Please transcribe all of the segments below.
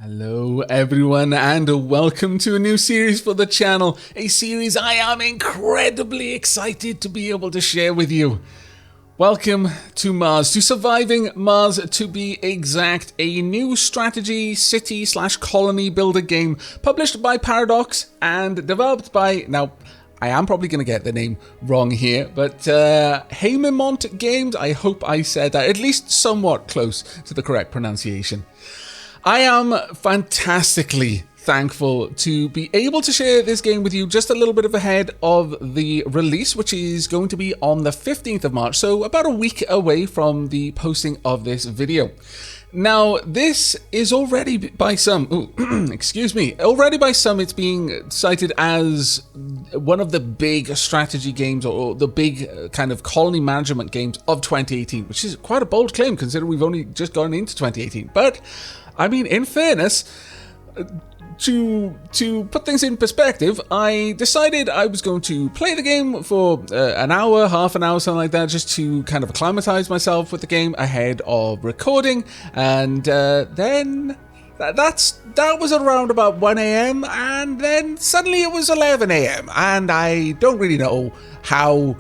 Hello everyone and welcome to a new series for the channel, a series I am incredibly excited to be able to share with you. Welcome to Mars, to Surviving Mars to be exact, a new strategy city/colony builder game published by Paradox and developed by, now I am probably going to get the name wrong here, but Haemimont Games. I hope I said that at least somewhat close to the correct pronunciation. I am fantastically thankful to be able to share this game with you just a little bit ahead of the release, which is going to be on the 15th of March, so about a week away from the posting of this video. Now, this is already by some, already by some it's being cited as one of the big strategy games or the big kind of colony management games of 2018, which is quite a bold claim considering we've only just gone into 2018. But I mean, in fairness, to put things in perspective, I decided I was going to play the game for an hour, half an hour, something like that, just to kind of acclimatize myself with the game ahead of recording, and then that was around about 1 a.m. and then suddenly it was 11 a.m. and I don't really know how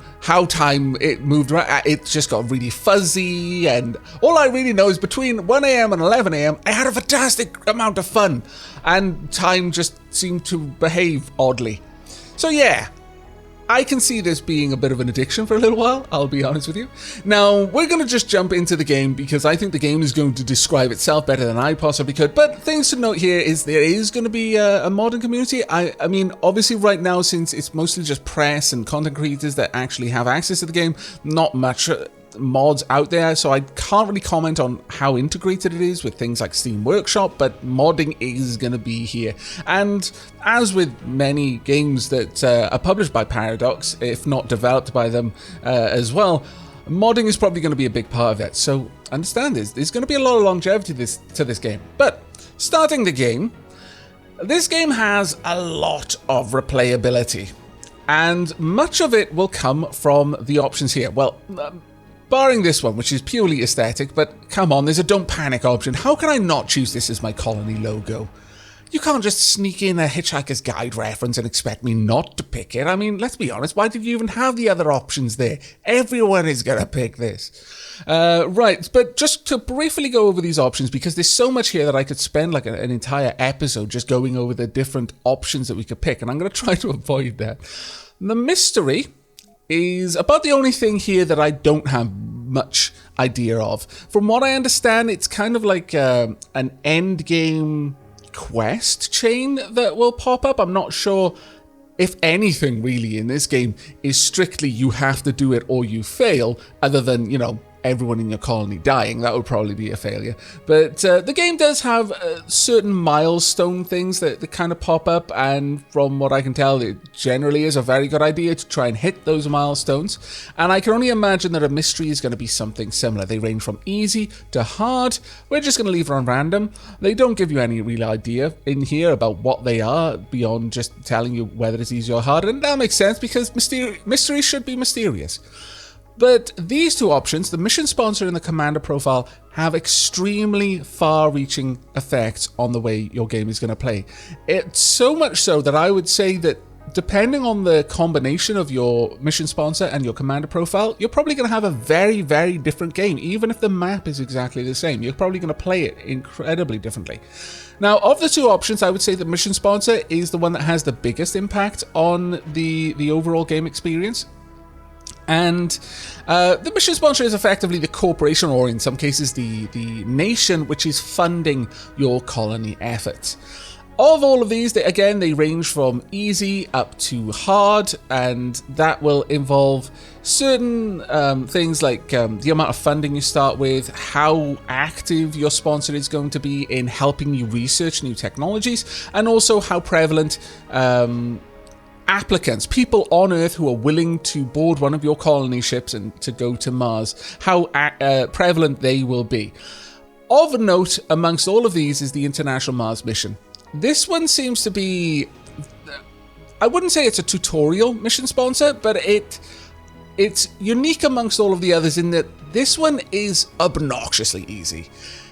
time it moved around. It just got really fuzzy, and all I really know is between 1 a.m. and 11 a.m. I had a fantastic amount of fun, and time just seemed to behave oddly. So yeah, I can see this being a bit of an addiction for a little while, I'll be honest with you. Now, we're going to just jump into the game because I think the game is going to describe itself better than I possibly could. But things to note here is there is going to be a modding community. I mean, obviously right now, since it's mostly just press and content creators that actually have access to the game, not much mods out there, so I can't really comment on how integrated it is with things like Steam Workshop, but modding is going to be here. And as with many games that are published by Paradox, if not developed by them as well, modding is probably going to be a big part of it. So understand this, there's going to be a lot of longevity to this game. But starting the game, this game has a lot of replayability, and much of it will come from the options here. Well, barring this one, which is purely aesthetic, but come on, there's a don't panic option. How can I not choose this as my colony logo? You can't just sneak in a Hitchhiker's Guide reference and expect me not to pick it. I mean, let's be honest, why did you even have the other options there? Everyone is going to pick this. Right, but just to briefly go over these options, because there's so much here that I could spend like an entire episode just going over the different options that we could pick, and I'm going to try to avoid that. The mystery is about the only thing here that I don't have much idea of. From what I understand, it's kind of like an end game quest chain that will pop up. I'm not sure if anything really in this game is strictly you have to do it or you fail, other than, you know, everyone in your colony dying. That would probably be a failure. But the game does have certain milestone things that kind of pop up, and from what I can tell, it generally is a very good idea to try and hit those milestones. And I can only imagine that a mystery is going to be something similar. They range from easy to hard. We're just going to leave it on random. They don't give you any real idea in here about what they are beyond just telling you whether it's easy or hard, and that makes sense because mysteries should be mysterious. But these two options, the mission sponsor and the commander profile, have extremely far-reaching effects on the way your game is going to play. It's so much so that I would say that depending on the combination of your mission sponsor and your commander profile, you're probably going to have a very, very different game. Even if the map is exactly the same, you're probably going to play it incredibly differently. Now, of the two options, I would say the mission sponsor is the one that has the biggest impact on the overall game experience. And the mission sponsor is effectively the corporation, or in some cases the nation, which is funding your colony efforts. Of all of these, they range from easy up to hard, and that will involve certain things like the amount of funding you start with, how active your sponsor is going to be in helping you research new technologies, and also how prevalent applicants, people on Earth who are willing to board one of your colony ships and to go to Mars, how prevalent they will be. Of note amongst all of these is the International Mars Mission. This one seems to be, I wouldn't say it's a tutorial mission sponsor, but it's unique amongst all of the others in that this one is obnoxiously easy.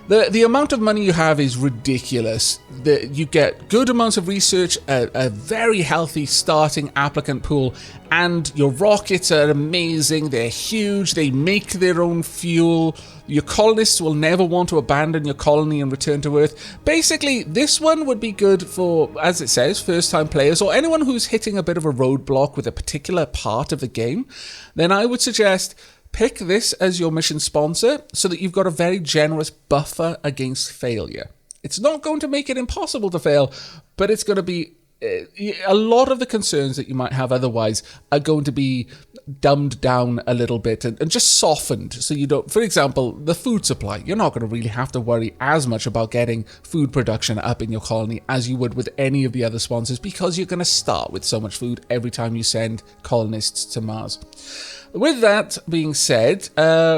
The amount of money you have is ridiculous. You get good amounts of research, a very healthy starting applicant pool, and your rockets are amazing. They're huge. They make their own fuel. Your colonists will never want to abandon your colony and return to Earth. Basically, this one would be good for, as it says, first-time players or anyone who's hitting a bit of a roadblock with a particular part of the game. Then I would suggest pick this as your mission sponsor so that you've got a very generous buffer against failure. It's not going to make it impossible to fail, but it's going to be a lot of the concerns that you might have otherwise are going to be dumbed down a little bit and just softened. So you don't, for example, the food supply, you're not going to really have to worry as much about getting food production up in your colony as you would with any of the other sponsors, because you're going to start with so much food every time you send colonists to Mars. With that being said,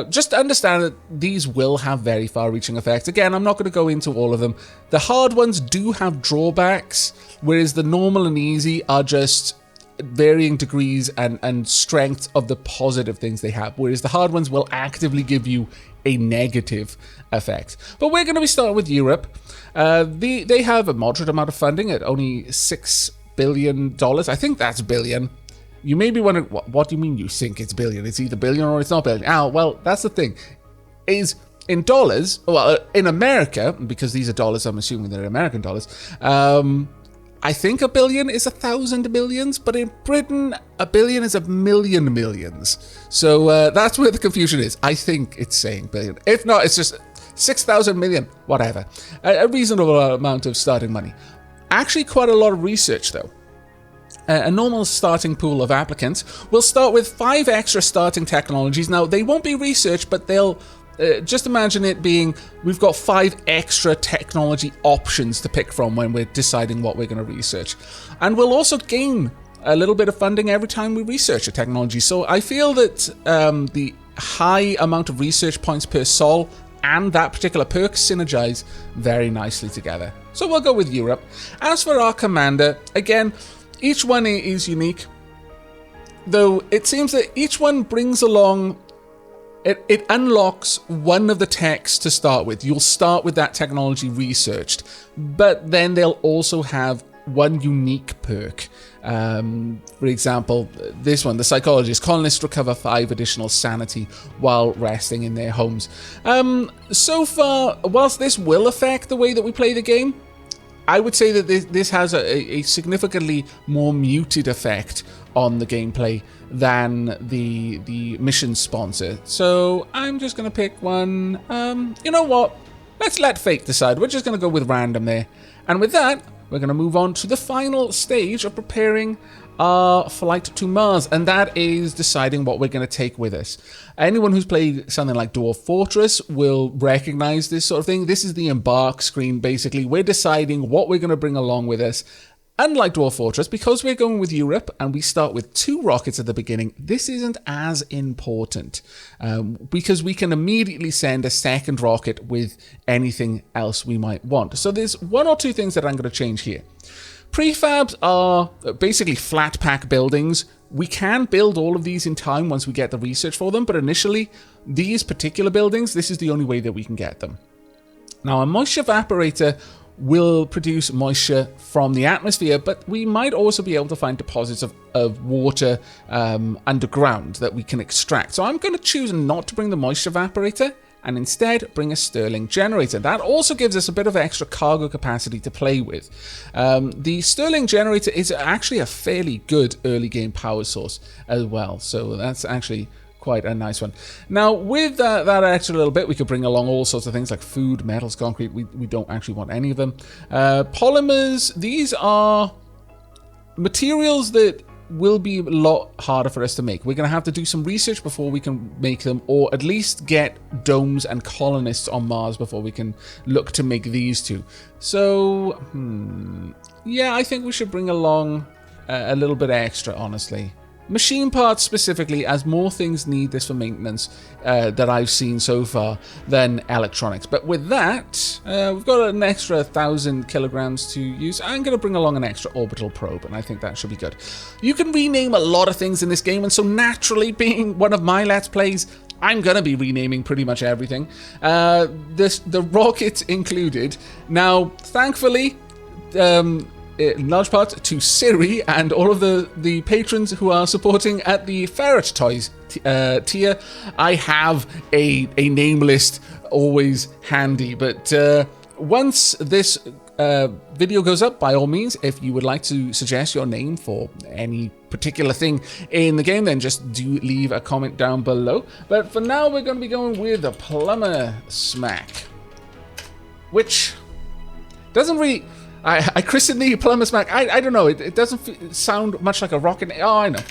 just understand that these will have very far-reaching effects. Again, I'm not going to go into all of them. The hard ones do have drawbacks, whereas the normal and easy are just varying degrees and strength of the positive things they have, whereas the hard ones will actively give you a negative effect. But we're going to be starting with Europe. They have a moderate amount of funding at only $6 billion. I think that's billion. You may be wondering, what do you mean you think it's billion? It's either billion or it's not billion. Well, that's the thing. Is in dollars, well, in America, because these are dollars, I'm assuming they're American dollars, I think a billion is 1,000 millions, but in Britain, a billion is a million millions. So that's where the confusion is. I think it's saying billion. If not, it's just 6,000 million, whatever. A reasonable amount of starting money. Actually, quite a lot of research, though. A normal starting pool of applicants will start with 5 extra starting technologies. Now, they won't be research, but they'll just imagine it being, we've got 5 extra technology options to pick from when we're deciding what we're going to research. And we'll also gain a little bit of funding every time we research a technology. So I feel that the high amount of research points per sol and that particular perk synergize very nicely together. So we'll go with Europe. As for our commander, again, each one is unique, though it seems that each one brings along, it unlocks one of the techs to start with. You'll start with that technology researched, but then they'll also have one unique perk. For example, this one, the psychologist. Colonists recover 5 additional sanity while resting in their homes. So far, whilst this will affect the way that we play the game, I would say that this has a significantly more muted effect on the gameplay than the mission sponsor. So I'm just going to pick one. You know what? Let's let fate decide. We're just going to go with random there. And with that, we're going to move on to the final stage of preparing our flight to Mars, and that is deciding what we're going to take with us. Anyone who's played something like Dwarf Fortress will recognize this sort of thing. This is the embark screen, basically. We're deciding what we're going to bring along with us. Unlike Dwarf Fortress, because we're going with Europe and we start with 2 rockets at the beginning, this isn't as important because we can immediately send a second rocket with anything else we might want. So there's 1 or 2 things that I'm going to change here. Prefabs are basically flat pack buildings. We can build all of these in time once we get the research for them, but initially, these particular buildings, this is the only way that we can get them. Now, a moisture evaporator will produce moisture from the atmosphere, but we might also be able to find deposits of water underground that we can extract. So I'm going to choose not to bring the moisture evaporator and instead bring a Stirling generator. That also gives us a bit of extra cargo capacity to play with. The Stirling generator is actually a fairly good early game power source as well, so that's actually quite a nice one. Now, with that extra little bit, we could bring along all sorts of things like food, metals, concrete. We don't actually want any of them. Polymers, these are materials that will be a lot harder for us to make. We're going to have to do some research before we can make them, or at least get domes and colonists on Mars before we can look to make these 2. So, yeah, I think we should bring along a little bit extra, honestly. Machine parts specifically, as more things need this for maintenance that I've seen so far than electronics. But with that, we've got an extra 1,000 kilograms to use. I'm going to bring along an extra orbital probe, and I think that should be good. You can rename a lot of things in this game, and so naturally, being one of my Let's Plays, I'm going to be renaming pretty much everything. The rocket included. Now, thankfully, in large part to Siri and all of the patrons who are supporting at the Ferret Toys tier, I have a name list always handy. But once this video goes up, by all means, if you would like to suggest your name for any particular thing in the game, then just do leave a comment down below. But for now, we're going to be going with the Plumber Smack, which doesn't really... I christened the Plumber Smack. I don't know. It doesn't sound much like a rocket. Oh, I know.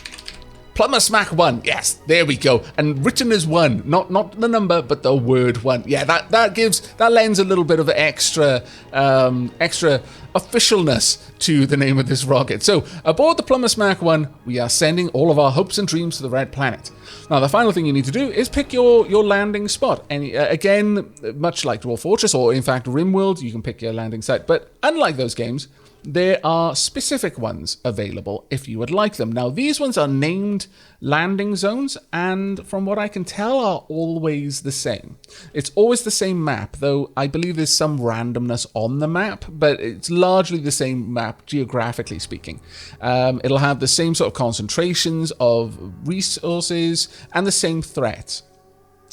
Plumber Smack 1. Yes, there we go. And written as 1. Not the number, but the word 1. Yeah, that lends a little bit of extra officialness to the name of this rocket. So, aboard the Plumber Smack 1, we are sending all of our hopes and dreams to the Red Planet. Now, the final thing you need to do is pick your landing spot. And again, much like Dwarf Fortress, or in fact RimWorld, you can pick your landing site. But unlike those games, there are specific ones available if you would like them. Now, these ones are named landing zones, and from what I can tell, are always the same. It's always the same map, though I believe there's some randomness on the map, but it's largely the same map, geographically speaking. It'll have the same sort of concentrations of resources and the same threats.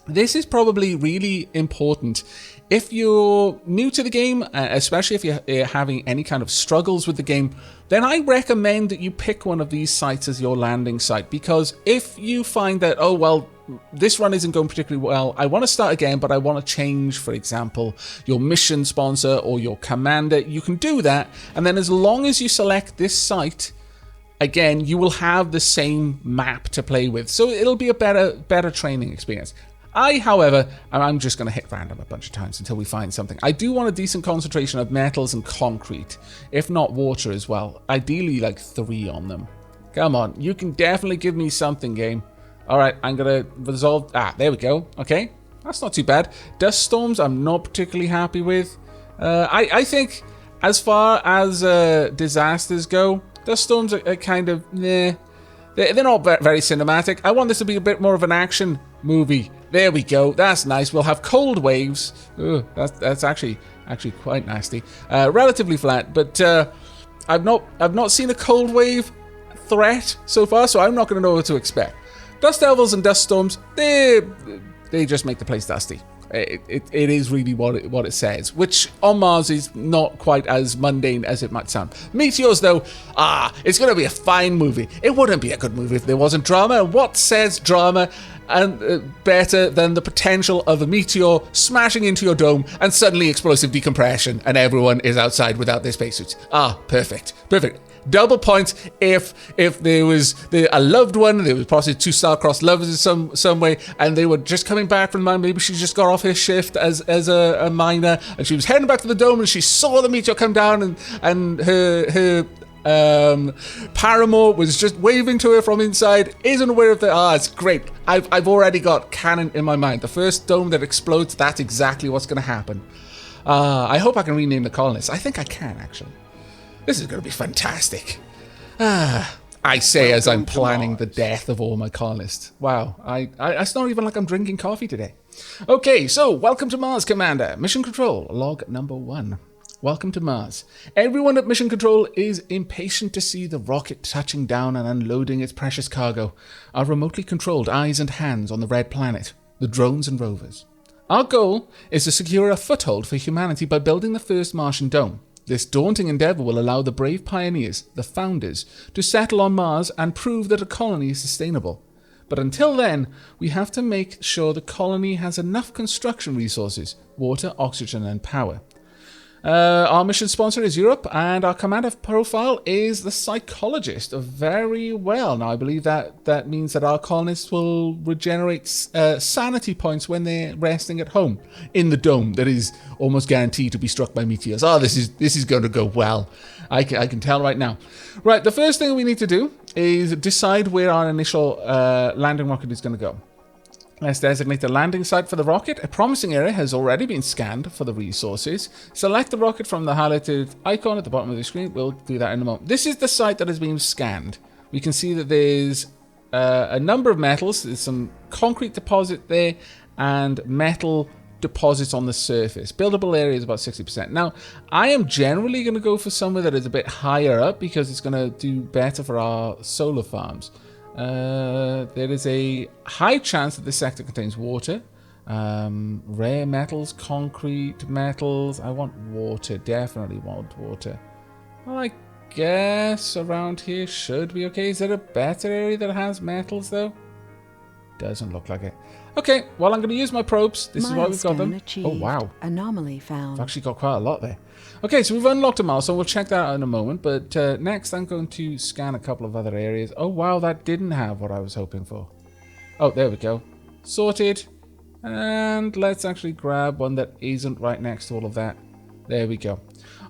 This is probably really important if you're new to the game, especially if you're having any kind of struggles with the game. Then I recommend that you pick one of these sites as your landing site, because if you find that, oh, well, this run isn't going particularly well, I want to start again, but I want to change, for example, your mission sponsor or your commander, you can do that. And then as long as you select this site, again, you will have the same map to play with. So it'll be a better training experience. However, I'm just going to hit random a bunch of times until we find something. I do want a decent concentration of metals and concrete, if not water as well. Ideally, like 3 on them. Come on, you can definitely give me something, game. All right, I'm going to resolve... there we go. Okay, that's not too bad. Dust storms, I'm not particularly happy with. I think, as far as disasters go, dust storms are kind of... They're not very cinematic. I want this to be a bit more of an action movie. There we go. That's nice. We'll have cold waves. Ugh, that's actually quite nasty. Relatively flat, but I've not seen a cold wave threat so far, so I'm not going to know what to expect. Dust devils and dust storms, they just make the place dusty. It is really what it says, which on Mars is not quite as mundane as it might sound. Meteors, though, it's going to be a fine movie. It wouldn't be a good movie if there wasn't drama. And what says drama and better than the potential of a meteor smashing into your dome and suddenly explosive decompression, and everyone is outside without their spacesuits? Perfect. Double points if there was a loved one, there was possibly 2 star-crossed lovers in some way, and they were just coming back from the mine. Maybe she just got off her shift as a miner, and she was heading back to the dome, and she saw the meteor come down, and her paramour was just waving to her from inside, isn't aware of the... it's great. I've already got canon in my mind. The first dome that explodes, that's exactly what's going to happen. I hope I can rename the colonists. I think I can, actually. This is going to be fantastic. I say as I'm planning the death of all my colonists. Wow, it's not even like I'm drinking coffee today. Okay, so welcome to Mars, Commander. Mission Control, log number 1. Welcome to Mars. Everyone at Mission Control is impatient to see the rocket touching down and unloading its precious cargo. Our remotely controlled eyes and hands on the Red Planet, the drones and rovers. Our goal is to secure a foothold for humanity by building the first Martian dome. This daunting endeavor will allow the brave pioneers, the founders, to settle on Mars and prove that a colony is sustainable. But until then, we have to make sure the colony has enough construction resources, water, oxygen, and power. Our mission sponsor is Europe, and our commander profile is the psychologist. Very well. Now, I believe that means that our colonists will regenerate sanity points when they're resting at home in the dome that is almost guaranteed to be struck by meteors. This is going to go well. I can tell right now. Right, the first thing we need to do is decide where our initial landing rocket is going to go. Let's designate a landing site for the rocket. A promising area has already been scanned for the resources. Select the rocket from the highlighted icon at the bottom of the screen. We'll do that in a moment. This is the site that has been scanned. We can see that there's a number of metals. There's some concrete deposit there and metal deposits on the surface. Buildable area is about 60%. Now, I am generally going to go for somewhere that is a bit higher up because it's going to do better for our solar farms. There is a high chance that this sector contains water. Rare metals, concrete metals. I want water. Definitely want water. Well, I guess around here should be okay. Is there a better area that has metals though? Doesn't look like it. Okay, well, I'm going to use my probes. This is why we've got them. Achieved. Oh, wow. Anomaly found. I've actually got quite a lot there. Okay, so we've unlocked a milestone. We'll check that out in a moment. But next, I'm going to scan a couple of other areas. Oh, wow, that didn't have what I was hoping for. Oh, there we go. Sorted. And let's actually grab one that isn't right next to all of that. There we go.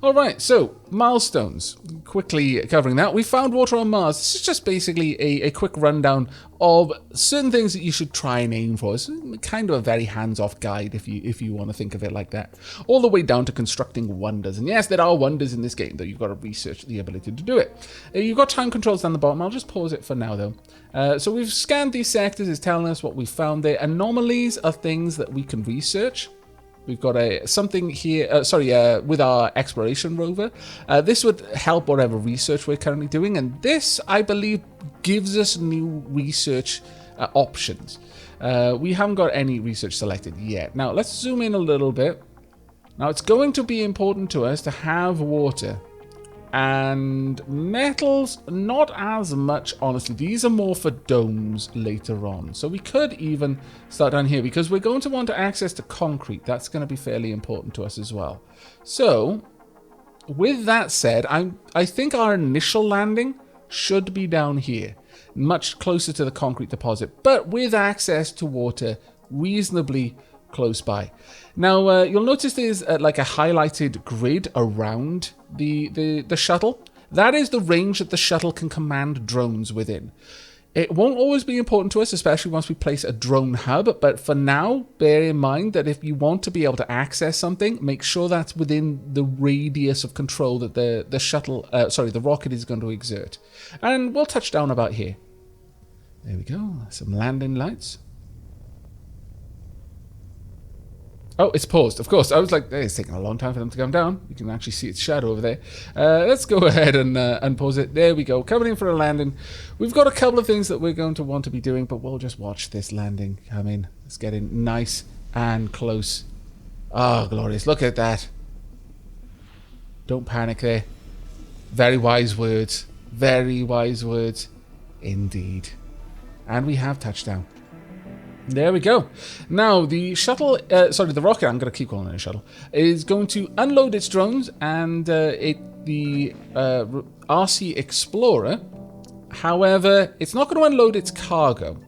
All right, so milestones. Quickly covering that. We found water on Mars. This is just basically a quick rundown of certain things that you should try and aim for. It's kind of a very hands-off guide if you want to think of it like that. All the way down to constructing wonders. And yes, there are wonders in this game, though you've got to research the ability to do it. You've got time controls down the bottom. I'll just pause it for now, though. So we've scanned these sectors. It's telling us what we found there. Anomalies are things that we can research. We've got something here, with our exploration rover. This would help whatever research we're currently doing, and this, I believe, gives us new research options. We haven't got any research selected yet. Now, let's zoom in a little bit. Now, it's going to be important to us to have water. And metals, not as much, honestly. These are more for domes later on. So we could even start down here because we're going to want access to concrete. That's going to be fairly important to us as well. So, with that said, I think our initial landing should be down here, much closer to the concrete deposit, but with access to water reasonably close by. Now, you'll notice there's like a highlighted grid around the shuttle. That is the range that the shuttle can command drones within. It won't always be important to us, especially once we place a drone hub, but for now, bear in mind that if you want to be able to access something, make sure that's within the radius of control that the rocket is going to exert. And we'll touch down about here. There we go, some landing lights. Oh, it's paused, of course. I was like, hey, it's taking a long time for them to come down. You can actually see its shadow over there. Let's go ahead and pause it. There we go. Coming in for a landing. We've got a couple of things that we're going to want to be doing, but we'll just watch this landing come in. It's getting nice and close. Oh, glorious. Look at that. Don't panic there. Very wise words. Very wise words indeed. And we have touchdown. There we go. Now, the shuttle, the rocket, I'm going to keep calling it a shuttle, is going to unload its drones and the RC Explorer. However, it's not going to unload its cargo.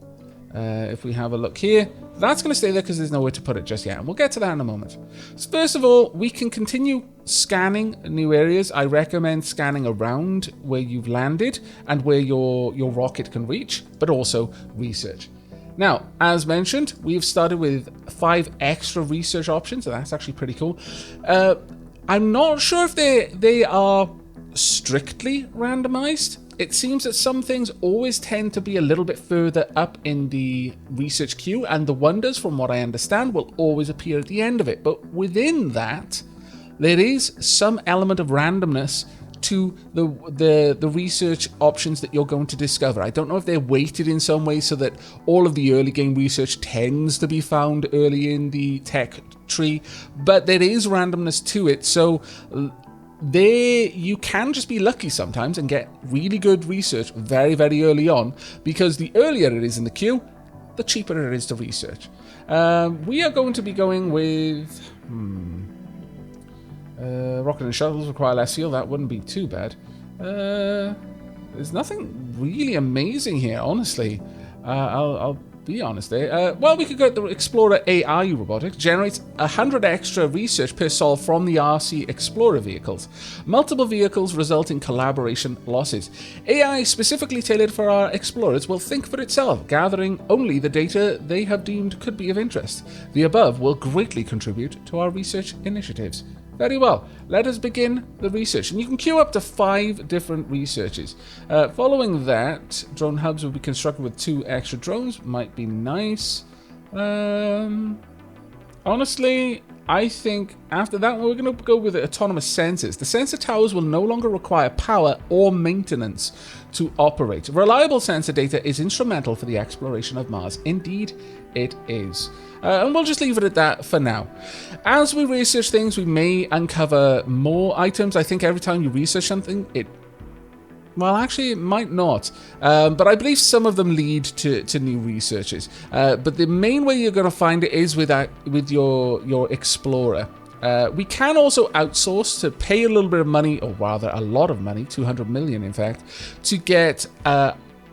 If we have a look here, that's going to stay there because there's nowhere to put it just yet. And we'll get to that in a moment. So first of all, we can continue scanning new areas. I recommend scanning around where you've landed and where your rocket can reach, but also research. Now, as mentioned, we've started with 5 extra research options, so that's actually pretty cool. I'm not sure if they are strictly randomized. It seems that some things always tend to be a little bit further up in the research queue, and the wonders, from what I understand, will always appear at the end of it. But within that, there is some element of randomness to the research options that you're going to discover. I don't know if they're weighted in some way so that all of the early game research tends to be found early in the tech tree, but there is randomness to it. So you can just be lucky sometimes and get really good research very, very early on, because the earlier it is in the queue, the cheaper it is to research. We are going to be going with... rocket and shuttles require less fuel. That wouldn't be too bad. There's nothing really amazing here, honestly. I'll be honest there. Well, we could go the Explorer AI robotics. Generates 100 extra research per sol from the RC Explorer vehicles. Multiple vehicles result in collaboration losses. AI specifically tailored for our explorers will think for itself, gathering only the data they have deemed could be of interest. The above will greatly contribute to our research initiatives. Very well. Let us begin the research. And you can queue up to 5 different researches. Following that, drone hubs will be constructed with 2 extra drones. Might be nice. Honestly, I think after that, we're going to go with autonomous sensors. The sensor towers will no longer require power or maintenance to operate. Reliable sensor data is instrumental for the exploration of Mars. Indeed, it is. And we'll just leave it at that for now. As we research things, we may uncover more items. I think every time you research something, well, actually, it might not. But I believe some of them lead to new researches. But the main way you're going to find it is with your explorer. We can also outsource to pay a little bit of money, or rather a lot of money, 200 million in fact, to get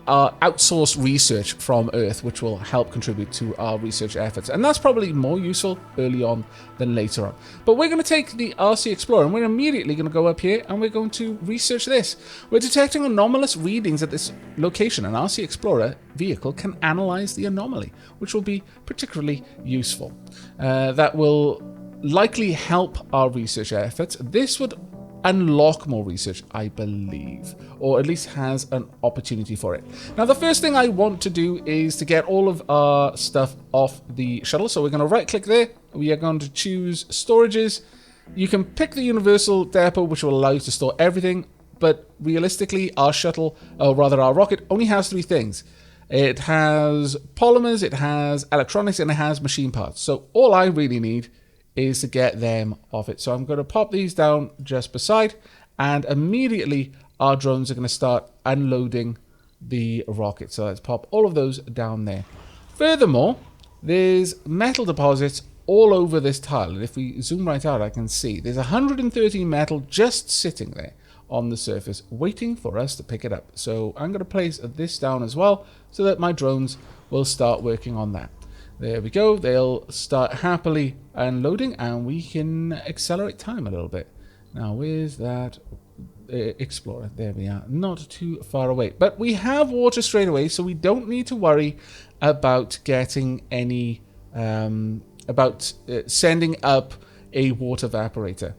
outsourced research from Earth, which will help contribute to our research efforts. And that's probably more useful early on than later on. But we're going to take the RC Explorer and we're immediately going to go up here and we're going to research this. We're detecting anomalous readings at this location. An RC Explorer vehicle can analyze the anomaly, which will be particularly useful. That will likely help our research efforts. This would unlock more research, I believe, or at least has an opportunity for it. Now, the first thing I want to do is to get all of our stuff off the shuttle. So we're going to right click there. We are going to choose storages. You can pick the universal depot, which will allow you to store everything. But realistically, our shuttle, or rather our rocket, only has 3 things. It has polymers, it has electronics, and it has machine parts. So all I really need is to get them off it. So I'm going to pop these down just beside, and immediately our drones are going to start unloading the rocket. So let's pop all of those down there. Furthermore, there's metal deposits all over this tile, and if we zoom right out, I can see there's 130 metal just sitting there on the surface waiting for us to pick it up. So I'm going to place this down as well so that my drones will start working on that. There we go. They'll start happily unloading, and we can accelerate time a little bit. Now, where's that Explorer? There we are. Not too far away. But we have water straight away, so we don't need to worry about getting any... sending up a water evaporator.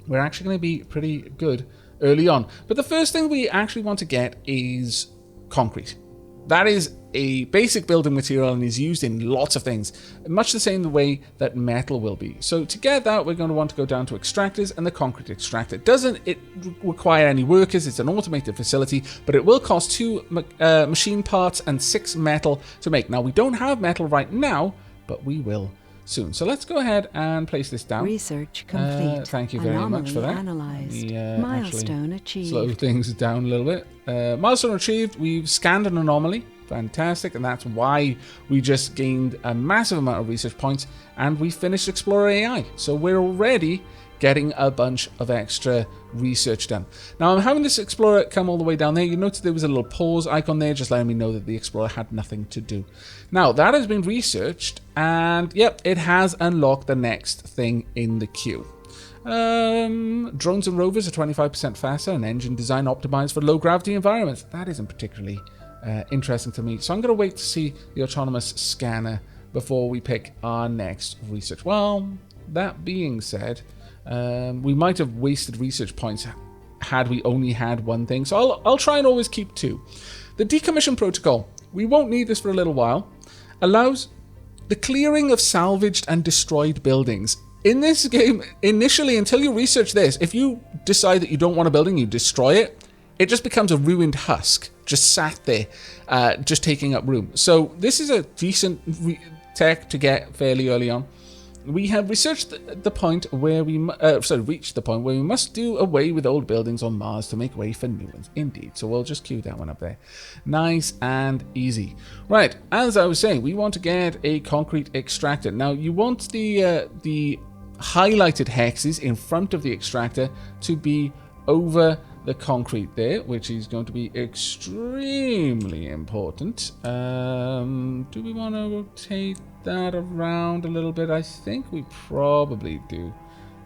We're actually going to be pretty good early on. But the first thing we actually want to get is concrete. That is a basic building material and is used in lots of things, much the same way that metal will be. So to get that, we're going to want to go down to extractors and the concrete extractor. Doesn't it require any workers? It's an automated facility, but it will cost 2 machine parts and 6 metal to make. Now, we don't have metal right now, but we will soon. So let's go ahead and place this down. Research complete. Thank you very much for that. Analyzed. Milestone achieved. Slow things down a little bit. Milestone achieved. We've scanned an anomaly. Fantastic. And that's why we just gained a massive amount of research points, and we finished Explorer AI. So we're already getting a bunch of extra research done. Now, I'm having this Explorer come all the way down there. You notice there was a little pause icon there, just letting me know that the Explorer had nothing to do. Now, that has been researched, and yep, it has unlocked the next thing in the queue. Drones and rovers are 25% faster, and engine design optimized for low gravity environments. That isn't particularly interesting to me. So I'm going to wait to see the autonomous scanner before we pick our next research. Well, that being said, we might have wasted research points had we only had one thing. So I'll try and always keep 2. The decommission protocol, we won't need this for a little while, allows the clearing of salvaged and destroyed buildings. In this game, initially, until you research this, if you decide that you don't want a building, you destroy it, it just becomes a ruined husk, just sat there, just taking up room. So this is a decent tech to get fairly early on. We have researched the point where we reached the point where we must do away with old buildings on Mars to make way for new ones. Indeed. So we'll just cue that one up there. Nice and easy. Right. As I was saying, we want to get a concrete extractor. Now, you want the highlighted hexes in front of the extractor to be over the concrete there, which is going to be extremely important. Do we want to rotate that around a little bit? I think we probably do.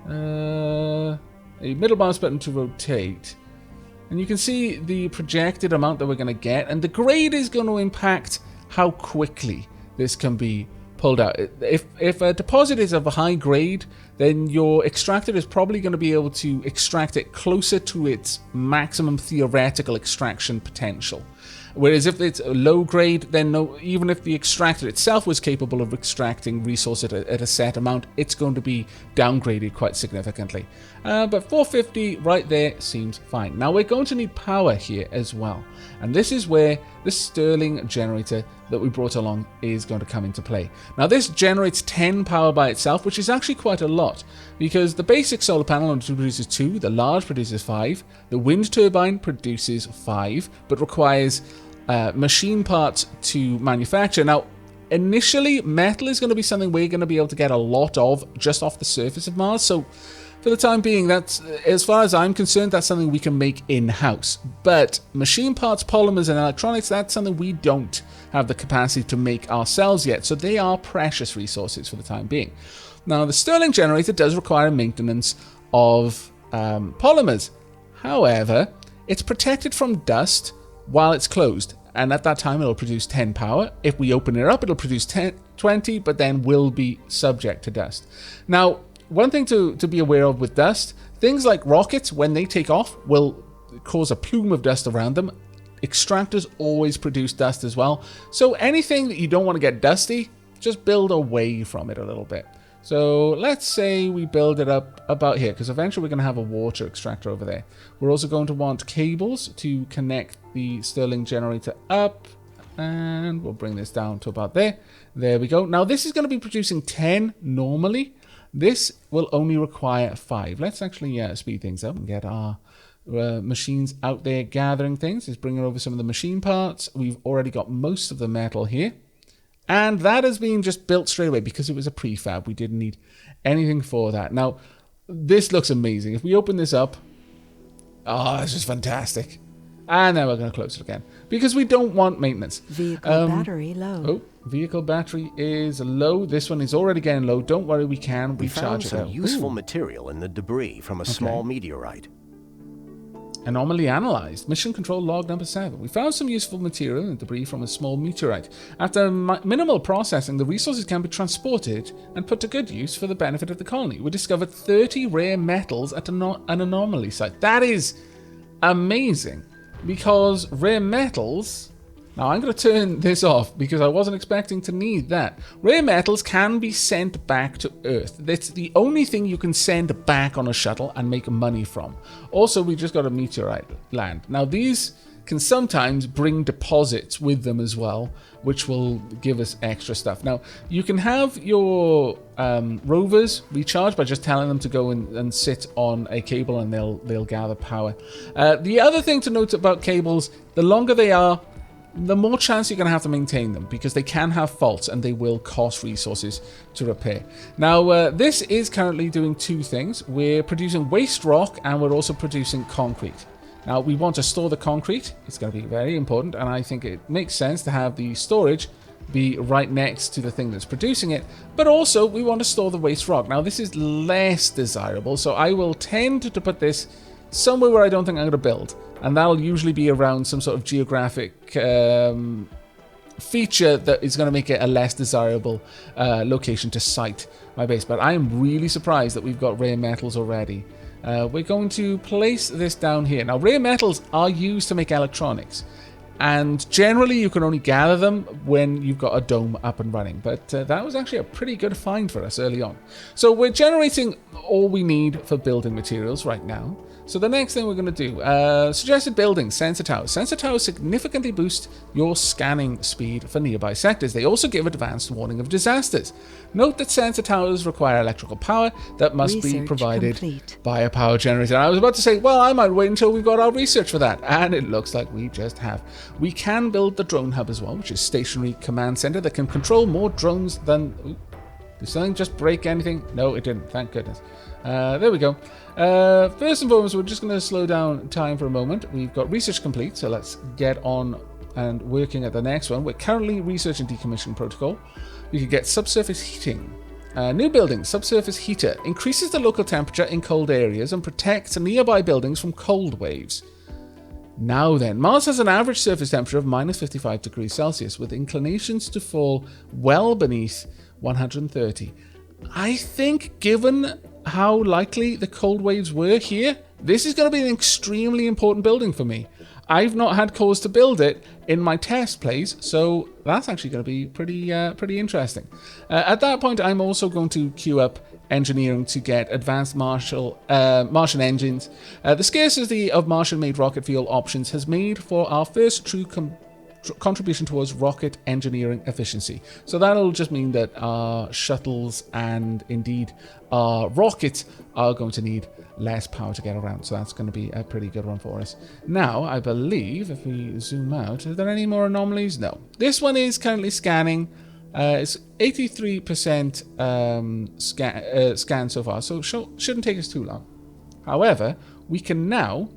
A middle mouse button to rotate. And you can see the projected amount that we're going to get. And the grade is going to impact how quickly this can be pulled out. If a deposit is of a high grade, then your extractor is probably going to be able to extract it closer to its maximum theoretical extraction potential. Whereas if it's low grade, then even if the extractor itself was capable of extracting resources at a set amount, it's going to be downgraded quite significantly. But 450 right there seems fine. Now we're going to need power here as well. And this is where the Stirling generator that we brought along is going to come into play. Now this generates 10 power by itself, which is actually quite a lot, because the basic solar panel produces 2, the large produces 5, the wind turbine produces 5, but requires machine parts to manufacture. Now, initially, metal is going to be something we're going to be able to get a lot of just off the surface of Mars, so for the time being, that's, as far as I'm concerned, that's something we can make in-house. But machine parts, polymers, and electronics, that's something we don't have the capacity to make ourselves yet, so they are precious resources for the time being. Now, the Stirling generator does require maintenance of polymers. However, it's protected from dust while it's closed, and at that time it'll produce 10 power. If we open it up, it'll produce 20, but then will be subject to dust. Now, one thing to be aware of with dust, things like rockets, when they take off, will cause a plume of dust around them. Extractors always produce dust as well. So anything that you don't want to get dusty, just build away from it a little bit. So let's say we build it up about here, because eventually we're going to have a water extractor over there. We're also going to want cables to connect the Stirling generator up. And we'll bring this down to about there. There we go. Now this is going to be producing 10 normally. This will only require 5. Let's actually speed things up and get our machines out there gathering things. Let's bring over some of the machine parts. We've already got most of the metal here. And that has been just built straight away because it was a prefab. We didn't need anything for that. Now, this looks amazing. If we open this up, oh, it's just fantastic. And then we're going to close it again because we don't want maintenance. Vehicle battery low. Oh, vehicle battery is low. This one is already getting low. Don't worry, we can recharge it out. We found some useful material in the debris from a small meteorite. Anomaly analyzed. Mission control log number 7. We found some useful material and debris from a small meteorite. After minimal processing, the resources can be transported and put to good use for the benefit of the colony. We discovered 30 rare metals at an anomaly site. That is amazing, because rare metals... Now I'm going to turn this off because I wasn't expecting to need that. Rare metals can be sent back to Earth. That's the only thing you can send back on a shuttle and make money from. Also, we just got a meteorite land. Now these can sometimes bring deposits with them as well, which will give us extra stuff. Now, you can have your rovers recharge by just telling them to go and sit on a cable and they'll gather power. The other thing to note about cables, the longer they are, the more chance you're going to have to maintain them, because they can have faults and they will cost resources to repair. Now, this is currently doing 2 things. We're producing waste rock and we're also producing concrete. Now, we want to store the concrete. It's going to be very important, and I think it makes sense to have the storage be right next to the thing that's producing it, but also we want to store the waste rock. Now, this is less desirable, so I will tend to put this somewhere where I don't think I'm going to build. And that'll usually be around some sort of geographic feature that is going to make it a less desirable location to site my base. But I am really surprised that we've got rare metals already. We're going to place this down here. Now, rare metals are used to make electronics. And generally, you can only gather them when you've got a dome up and running. But that was actually a pretty good find for us early on. So we're generating all we need for building materials right now. So the next thing we're going to do, suggested buildings, sensor towers. Sensor towers significantly boost your scanning speed for nearby sectors. They also give advanced warning of disasters. Note that sensor towers require electrical power that must be provided by a power generator. And I was about to say, well, I might wait until we've got our research for that. And it looks like we just have. We can build the drone hub as well, which is stationary command center that can control more drones than... Ooh, did something just break anything? No, it didn't. Thank goodness. There we go. First and foremost, we're just going to slow down time for a moment. We've got research complete, so let's get on and working at the next one. We're currently researching decommissioning protocol. We could get subsurface heating. New building, subsurface heater. Increases the local temperature in cold areas and protects nearby buildings from cold waves. Now then, Mars has an average surface temperature of minus 55 degrees Celsius, with inclinations to fall well beneath 130. I think given how likely the cold waves were here, this is going to be an extremely important building for me. I've not had cause to build it in my test plays, so that's actually going to be pretty interesting. At that point, I'm also going to queue up engineering to get advanced Martian engines. The scarcity of Martian-made rocket fuel options has made for our first true contribution towards rocket engineering efficiency. So that'll just mean that our shuttles and indeed our rockets are going to need less power to get around. So that's going to be a pretty good one for us. Now, I believe if we zoom out, are there any more anomalies? No. This one is currently scanning. It's 83% scan so far, so shouldn't take us too long. However, we can now,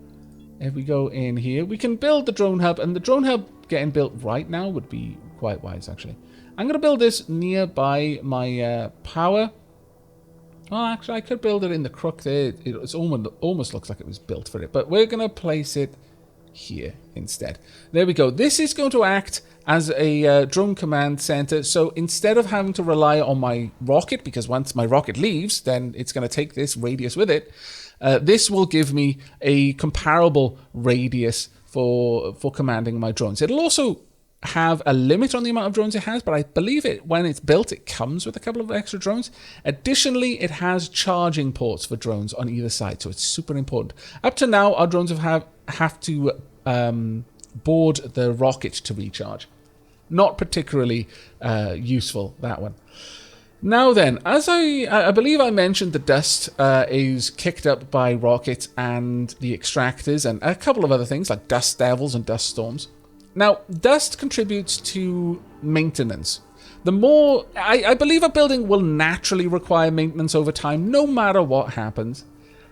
if we go in here, we can build the drone hub, and the drone hub getting built right now would be quite wise, actually. I'm going to build this nearby my power. Well, actually, I could build it in the crook there. It almost looks like it was built for it, but we're going to place it here instead. There we go. This is going to act as a drone command center, so instead of having to rely on my rocket, because once my rocket leaves, then it's going to take this radius with it, this will give me a comparable radius for commanding my drones. It'll also have a limit on the amount of drones it has, but I believe when it's built, it comes with a couple of extra drones. Additionally, it has charging ports for drones on either side, so it's super important. Up to now, our drones have to board the rocket to recharge. Not particularly useful, that one. Now then, as I believe I mentioned, the dust is kicked up by rockets and the extractors and a couple of other things like dust devils and dust storms. Now, dust contributes to maintenance. The more, I believe a building will naturally require maintenance over time, no matter what happens.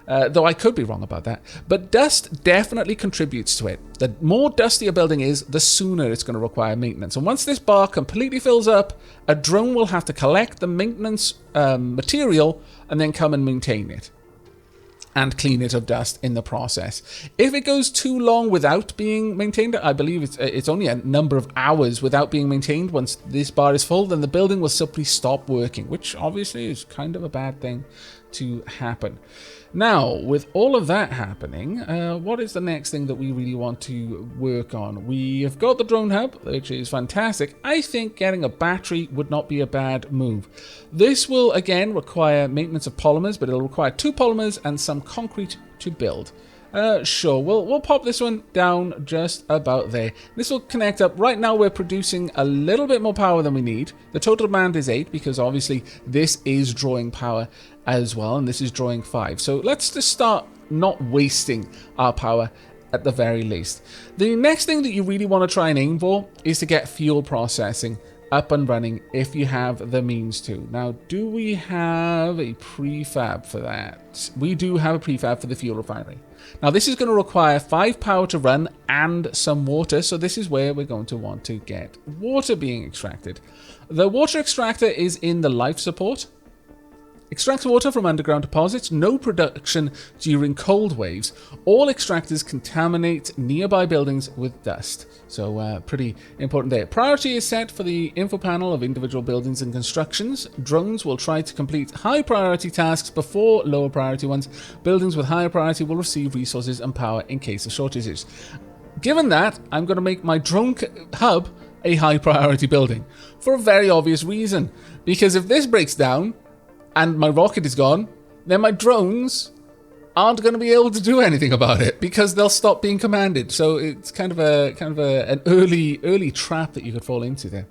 Though I could be wrong about that. But dust definitely contributes to it. The more dusty a building is, the sooner it's going to require maintenance. And once this bar completely fills up, a drone will have to collect the maintenance material and then come and maintain it. And clean it of dust in the process. If it goes too long without being maintained, I believe it's only a number of hours without being maintained. Once this bar is full, then the building will simply stop working, which obviously is kind of a bad thing to happen. Now, with all of that happening, what is the next thing that we really want to work on? We have got the drone hub, which is fantastic. I think getting a battery would not be a bad move. This will, again, require maintenance of polymers, but it'll require 2 polymers and some concrete to build. Sure, we'll pop this one down just about there. This will connect up. Right now we're producing a little bit more power than we need. The total demand is 8 because obviously this is drawing power as well, and this is drawing 5. So let's just start not wasting our power at the very least. The next thing that you really want to try and aim for is to get fuel processing up and running if you have the means to. Now, do we have a prefab for that? We do have a prefab for the fuel refinery. Now, this is going to require 5 power to run and some water, so this is where we're going to want to get water being extracted. The water extractor is in the life support. Extract water from underground deposits, no production during cold waves. All extractors contaminate nearby buildings with dust. So pretty important there. Priority is set for the info panel of individual buildings and constructions. Drones will try to complete high priority tasks before lower priority ones. Buildings with higher priority will receive resources and power in case of shortages. Given that, I'm going to make my drone hub a high priority building for a very obvious reason. Because if this breaks down, and my rocket is gone, then my drones aren't going to be able to do anything about it because they'll stop being commanded. So it's kind of an early trap that you could fall into there.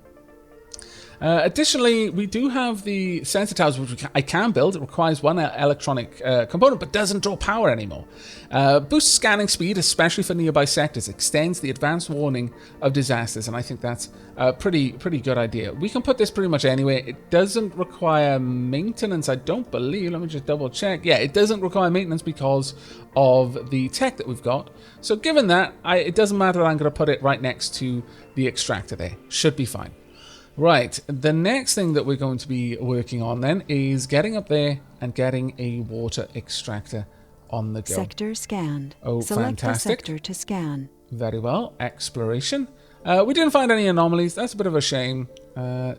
Additionally, we do have the sensor towers, which I can build. It requires 1 electronic component, but doesn't draw power anymore. Boosts scanning speed, especially for nearby sectors. Extends the advanced warning of disasters, and I think that's a pretty good idea. We can put this pretty much anywhere. It doesn't require maintenance, I don't believe. Let me just double check. Yeah, it doesn't require maintenance because of the tech that we've got. So given that, it doesn't matter that I'm going to put it right next to the extractor there. Should be fine. Right, the next thing that we're going to be working on then is getting up there and getting a water extractor on the go. Sector scanned. Oh, Select fantastic. a sector to scan. Very well. Exploration. We didn't find any anomalies. That's a bit of a shame.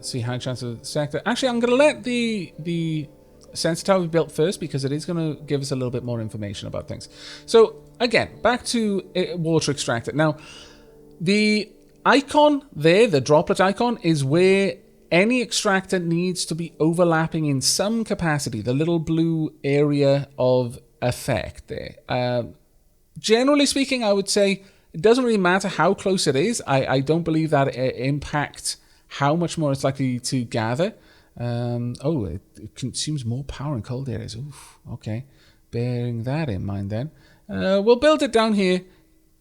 See high chance of the sector. Actually, I'm going to let the sensor tower we built first because it is going to give us a little bit more information about things. So again, back to water extractor. Now, the icon there, the droplet icon, is where any extractor needs to be overlapping in some capacity, the little blue area of effect there. Generally speaking, I would say it doesn't really matter how close it is. I don't believe that it impacts how much more it's likely to gather. It consumes more power in cold areas. Oof, okay. Bearing that in mind then. We'll build it down here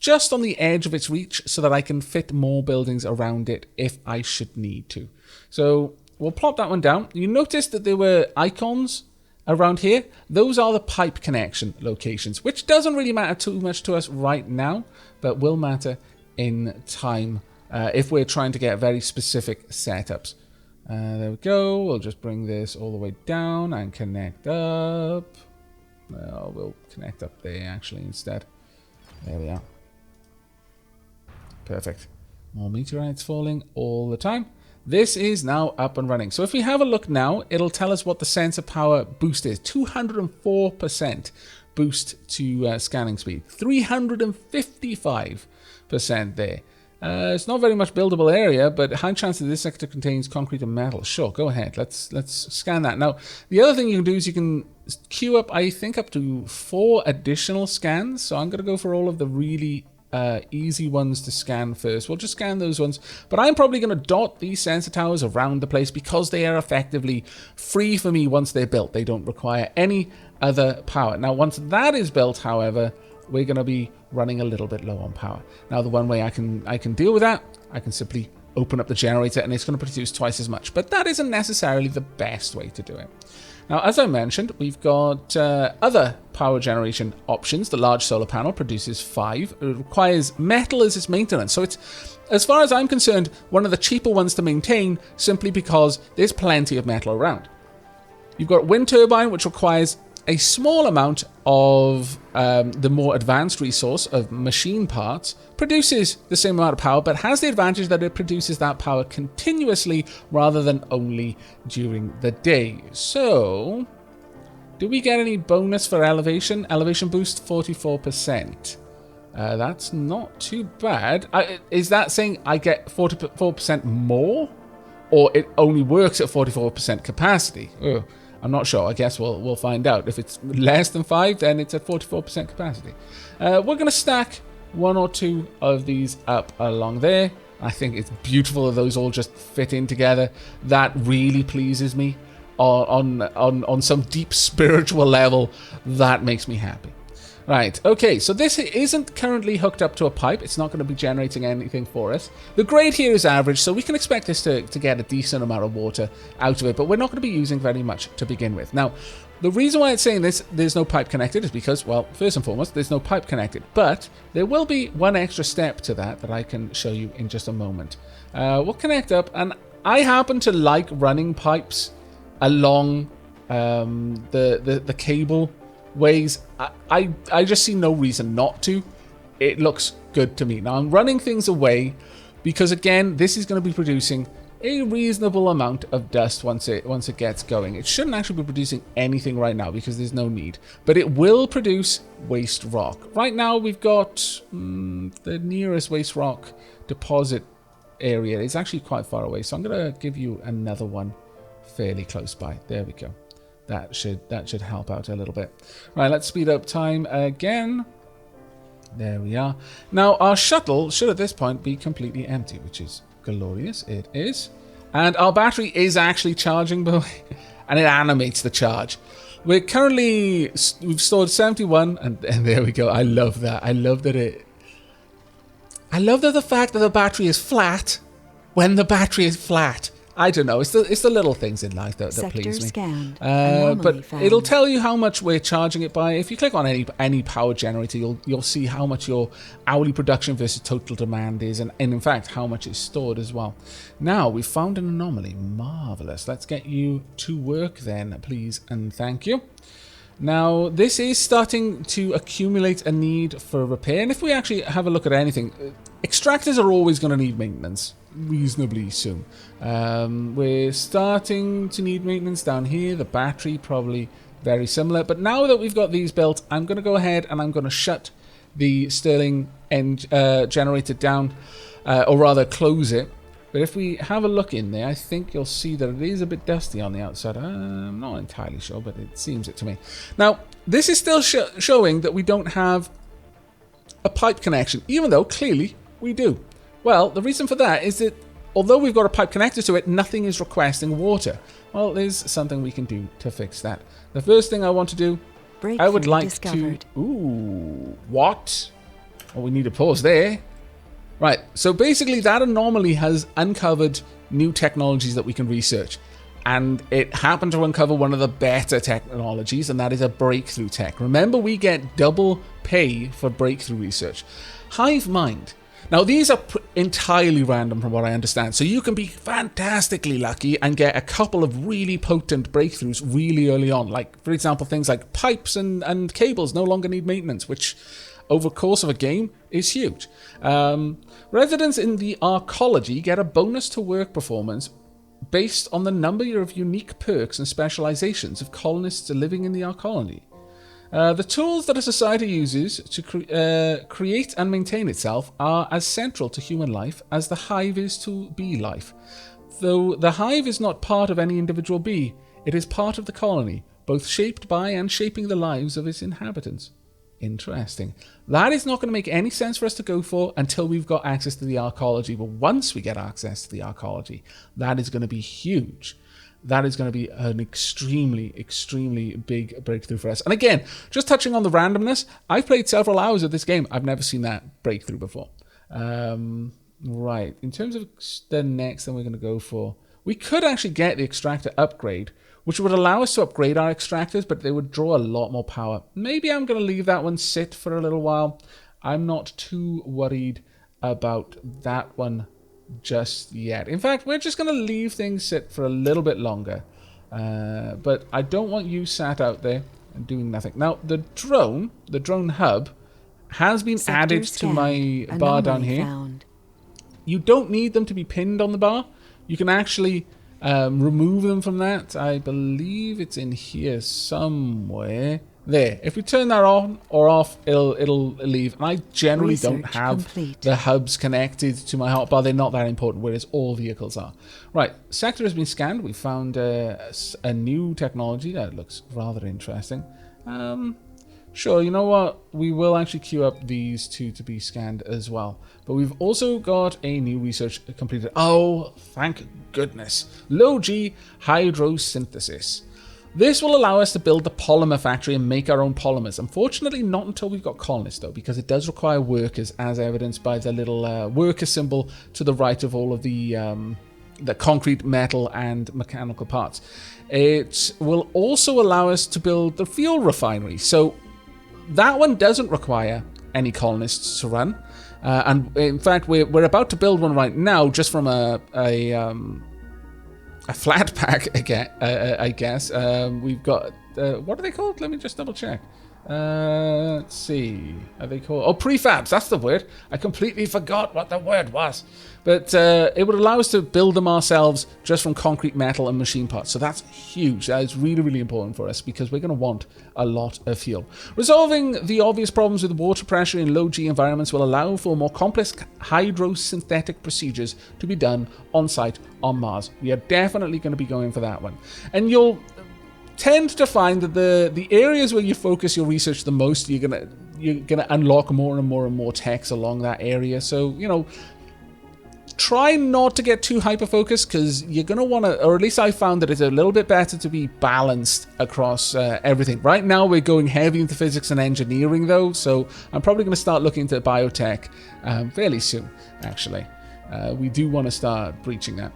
just on the edge of its reach so that I can fit more buildings around it if I should need to. So we'll plop that one down. You notice that there were icons around here. Those are the pipe connection locations, which doesn't really matter too much to us right now, but will matter in time if we're trying to get very specific setups. There we go. We'll just bring this all the way down and connect up. Well, we'll connect up there actually instead. There we are. Perfect. More meteorites falling all the time. This is now up and running. So if we have a look now, it'll tell us what the sensor power boost is. 204% boost to scanning speed. 355% there. It's not very much buildable area, but high chance that this sector contains concrete and metal. Sure, go ahead. Let's scan that. Now, the other thing you can do is you can queue up, I think, up to 4 additional scans. So I'm going to go for all of the really easy ones to scan first. We'll just scan those ones, but I'm probably going to dot these sensor towers around the place because they are effectively free for me once they're built. They don't require any other power. Now, once that is built, however, we're going to be running a little bit low on power. Now, the one way I can deal with that, I can simply open up the generator and it's going to produce twice as much, but that isn't necessarily the best way to do it. Now, as I mentioned, we've got other power generation options. The large solar panel produces 5. It requires metal as its maintenance. So it's, as far as I'm concerned, one of the cheaper ones to maintain simply because there's plenty of metal around. You've got wind turbine, which requires a small amount of the more advanced resource of machine parts, produces the same amount of power, but has the advantage that it produces that power continuously rather than only during the day. So, do we get any bonus for elevation? Elevation boost 44%. That's not too bad. Is that saying I get 44% more? Or it only works at 44% capacity? Ugh. I'm not sure. I guess we'll find out. If it's less than 5, then it's at 44% capacity. We're going to stack 1 or 2 of these up along there. I think it's beautiful that those all just fit in together. That really pleases me. On some deep spiritual level, that makes me happy. Right, okay, so this isn't currently hooked up to a pipe. It's not going to be generating anything for us. The grade here is average, so we can expect this to get a decent amount of water out of it, but we're not going to be using very much to begin with. Now, the reason why it's saying there's no pipe connected is because, well, first and foremost, there's no pipe connected, but there will be one extra step to that I can show you in just a moment. We'll connect up, and I happen to like running pipes along the cable ways. I just see no reason not to. It looks good to me. Now I'm running things away because again, this is going to be producing a reasonable amount of dust once it gets going. It shouldn't actually be producing anything right now because there's no need, but it will produce waste rock. Right now we've got the nearest waste rock deposit area is actually quite far away, so I'm going to give you another one fairly close by. There we go. That should help out a little bit. Right, let's speed up time again. There we are. Now, our shuttle should at this point be completely empty, which is glorious. It is. And our battery is actually charging, and it animates the charge. We've stored 71, and there we go. I love that. I love that the fact that the battery is flat when the battery is flat. I don't know. It's the little things in life that please me. Scanned. But found. It'll tell you how much we're charging it by. If you click on any power generator, you'll see how much your hourly production versus total demand is, and in fact how much is stored as well. Now we've found an anomaly. Marvelous. Let's get you to work then, please and thank you. Now this is starting to accumulate a need for repair, and if we actually have a look at anything, extractors are always going to need maintenance reasonably soon. We're starting to need maintenance down here. The battery probably very similar. But now that we've got these built, I'm going to go ahead and I'm going to shut the Stirling generator down, or rather close it. But if we have a look in there, I think you'll see that it is a bit dusty on the outside. I'm not entirely sure, but it seems it to me. Now, this is still showing that we don't have a pipe connection, even though clearly we do. Well, the reason for that is that although we've got a pipe connected to it, nothing is requesting water. Well, there's something we can do to fix that. The first thing I want to do, I would like discovered. to... Ooh, what? Well, we need to pause there. Right, so basically that anomaly has uncovered new technologies that we can research. And it happened to uncover one of the better technologies, and that is a breakthrough tech. Remember, we get double pay for breakthrough research. Hive mind. Now, these are entirely random from what I understand. So you can be fantastically lucky and get a couple of really potent breakthroughs really early on. Like, for example, things like pipes and cables no longer need maintenance, which over the course of a game is huge. Residents in the arcology get a bonus to work performance based on the number of unique perks and specializations of colonists living in the arcology. The tools that a society uses to create and maintain itself are as central to human life as the hive is to bee life. Though the hive is not part of any individual bee, it is part of the colony, both shaped by and shaping the lives of its inhabitants. Interesting. That is not going to make any sense for us to go for until we've got access to the arcology. But once we get access to the arcology, that is going to be huge. That is going to be an extremely, extremely big breakthrough for us. And again, just touching on the randomness, I've played several hours of this game. I've never seen that breakthrough before. Right. In terms of the next thing we're going to go for, we could actually get the extractor upgrade, which would allow us to upgrade our extractors, but they would draw a lot more power. Maybe I'm going to leave that one sit for a little while. I'm not too worried about that one just yet. In fact, we're just going to leave things sit for a little bit longer. But I don't want you sat out there and doing nothing. Now, the drone hub, has been added to my bar down here. Found. You don't need them to be pinned on the bar. You can actually remove them from that. I believe it's in here somewhere. There. If we turn that on or off, it'll leave. And I generally don't have the hubs connected to my hotbar. They're not that important, whereas all vehicles are. Right. Sector has been scanned. We found a new technology that looks rather interesting. Sure, you know what? We will actually queue up these two to be scanned as well. But we've also got a new research completed. Oh, thank goodness. Low-G hydrosynthesis. This will allow us to build the polymer factory and make our own polymers. Unfortunately, not until we've got colonists, though, because it does require workers, as evidenced by the little worker symbol to the right of all of the concrete, metal, and mechanical parts. It will also allow us to build the fuel refinery. So that one doesn't require any colonists to run. And in fact, we're about to build one right now, just from a flat pack, I guess. We've got, what are they called? Let me just double check. Let's see. Are they called? Oh, prefabs. That's the word. I completely forgot what the word was. But it would allow us to build them ourselves just from concrete, metal, and machine parts. So that's huge. That is really, really important for us because we're going to want a lot of fuel. Resolving the obvious problems with water pressure in low-G environments will allow for more complex hydrosynthetic procedures to be done on site on Mars. We are definitely going to be going for that one. And you'll tend to find that the areas where you focus your research the most, you're gonna unlock more and more and more techs along that area. So, you know, try not to get too hyper-focused because you're going to want to, or at least I found that it's a little bit better to be balanced across everything. Right now we're going heavy into physics and engineering though, so I'm probably going to start looking into biotech fairly soon, actually. We do want to start breaching that.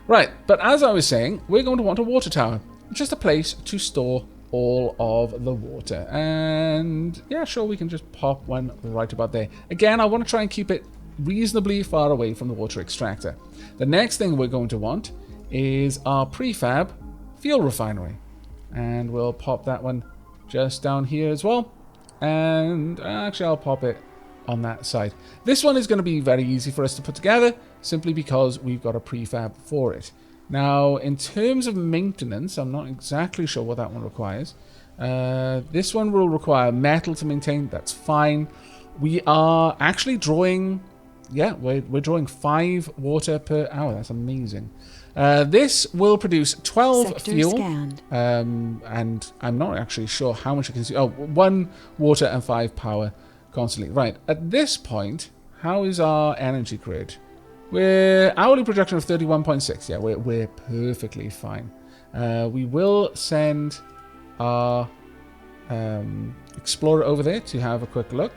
Right, but as I was saying, we're going to want a water tower. Just a place to store all of the water. And yeah, sure, we can just pop one right about there. Again, I want to try and keep it reasonably far away from the water extractor. The next thing we're going to want is our prefab fuel refinery. And we'll pop that one just down here as well. And actually, I'll pop it on that side. This one is going to be very easy for us to put together, simply because we've got a prefab for it. Now, in terms of maintenance, I'm not exactly sure what that one requires. This one will require metal to maintain. That's fine. We are actually drawing... Yeah, we're drawing 5 water per hour. That's amazing. This will produce 12 Sector fuel. scanned. And I'm not actually sure how much it can consume. Oh, 1 water and 5 power constantly. Right, at this point, how is our energy grid? We're hourly production of 31.6. Yeah, we're perfectly fine. We will send our explorer over there to have a quick look.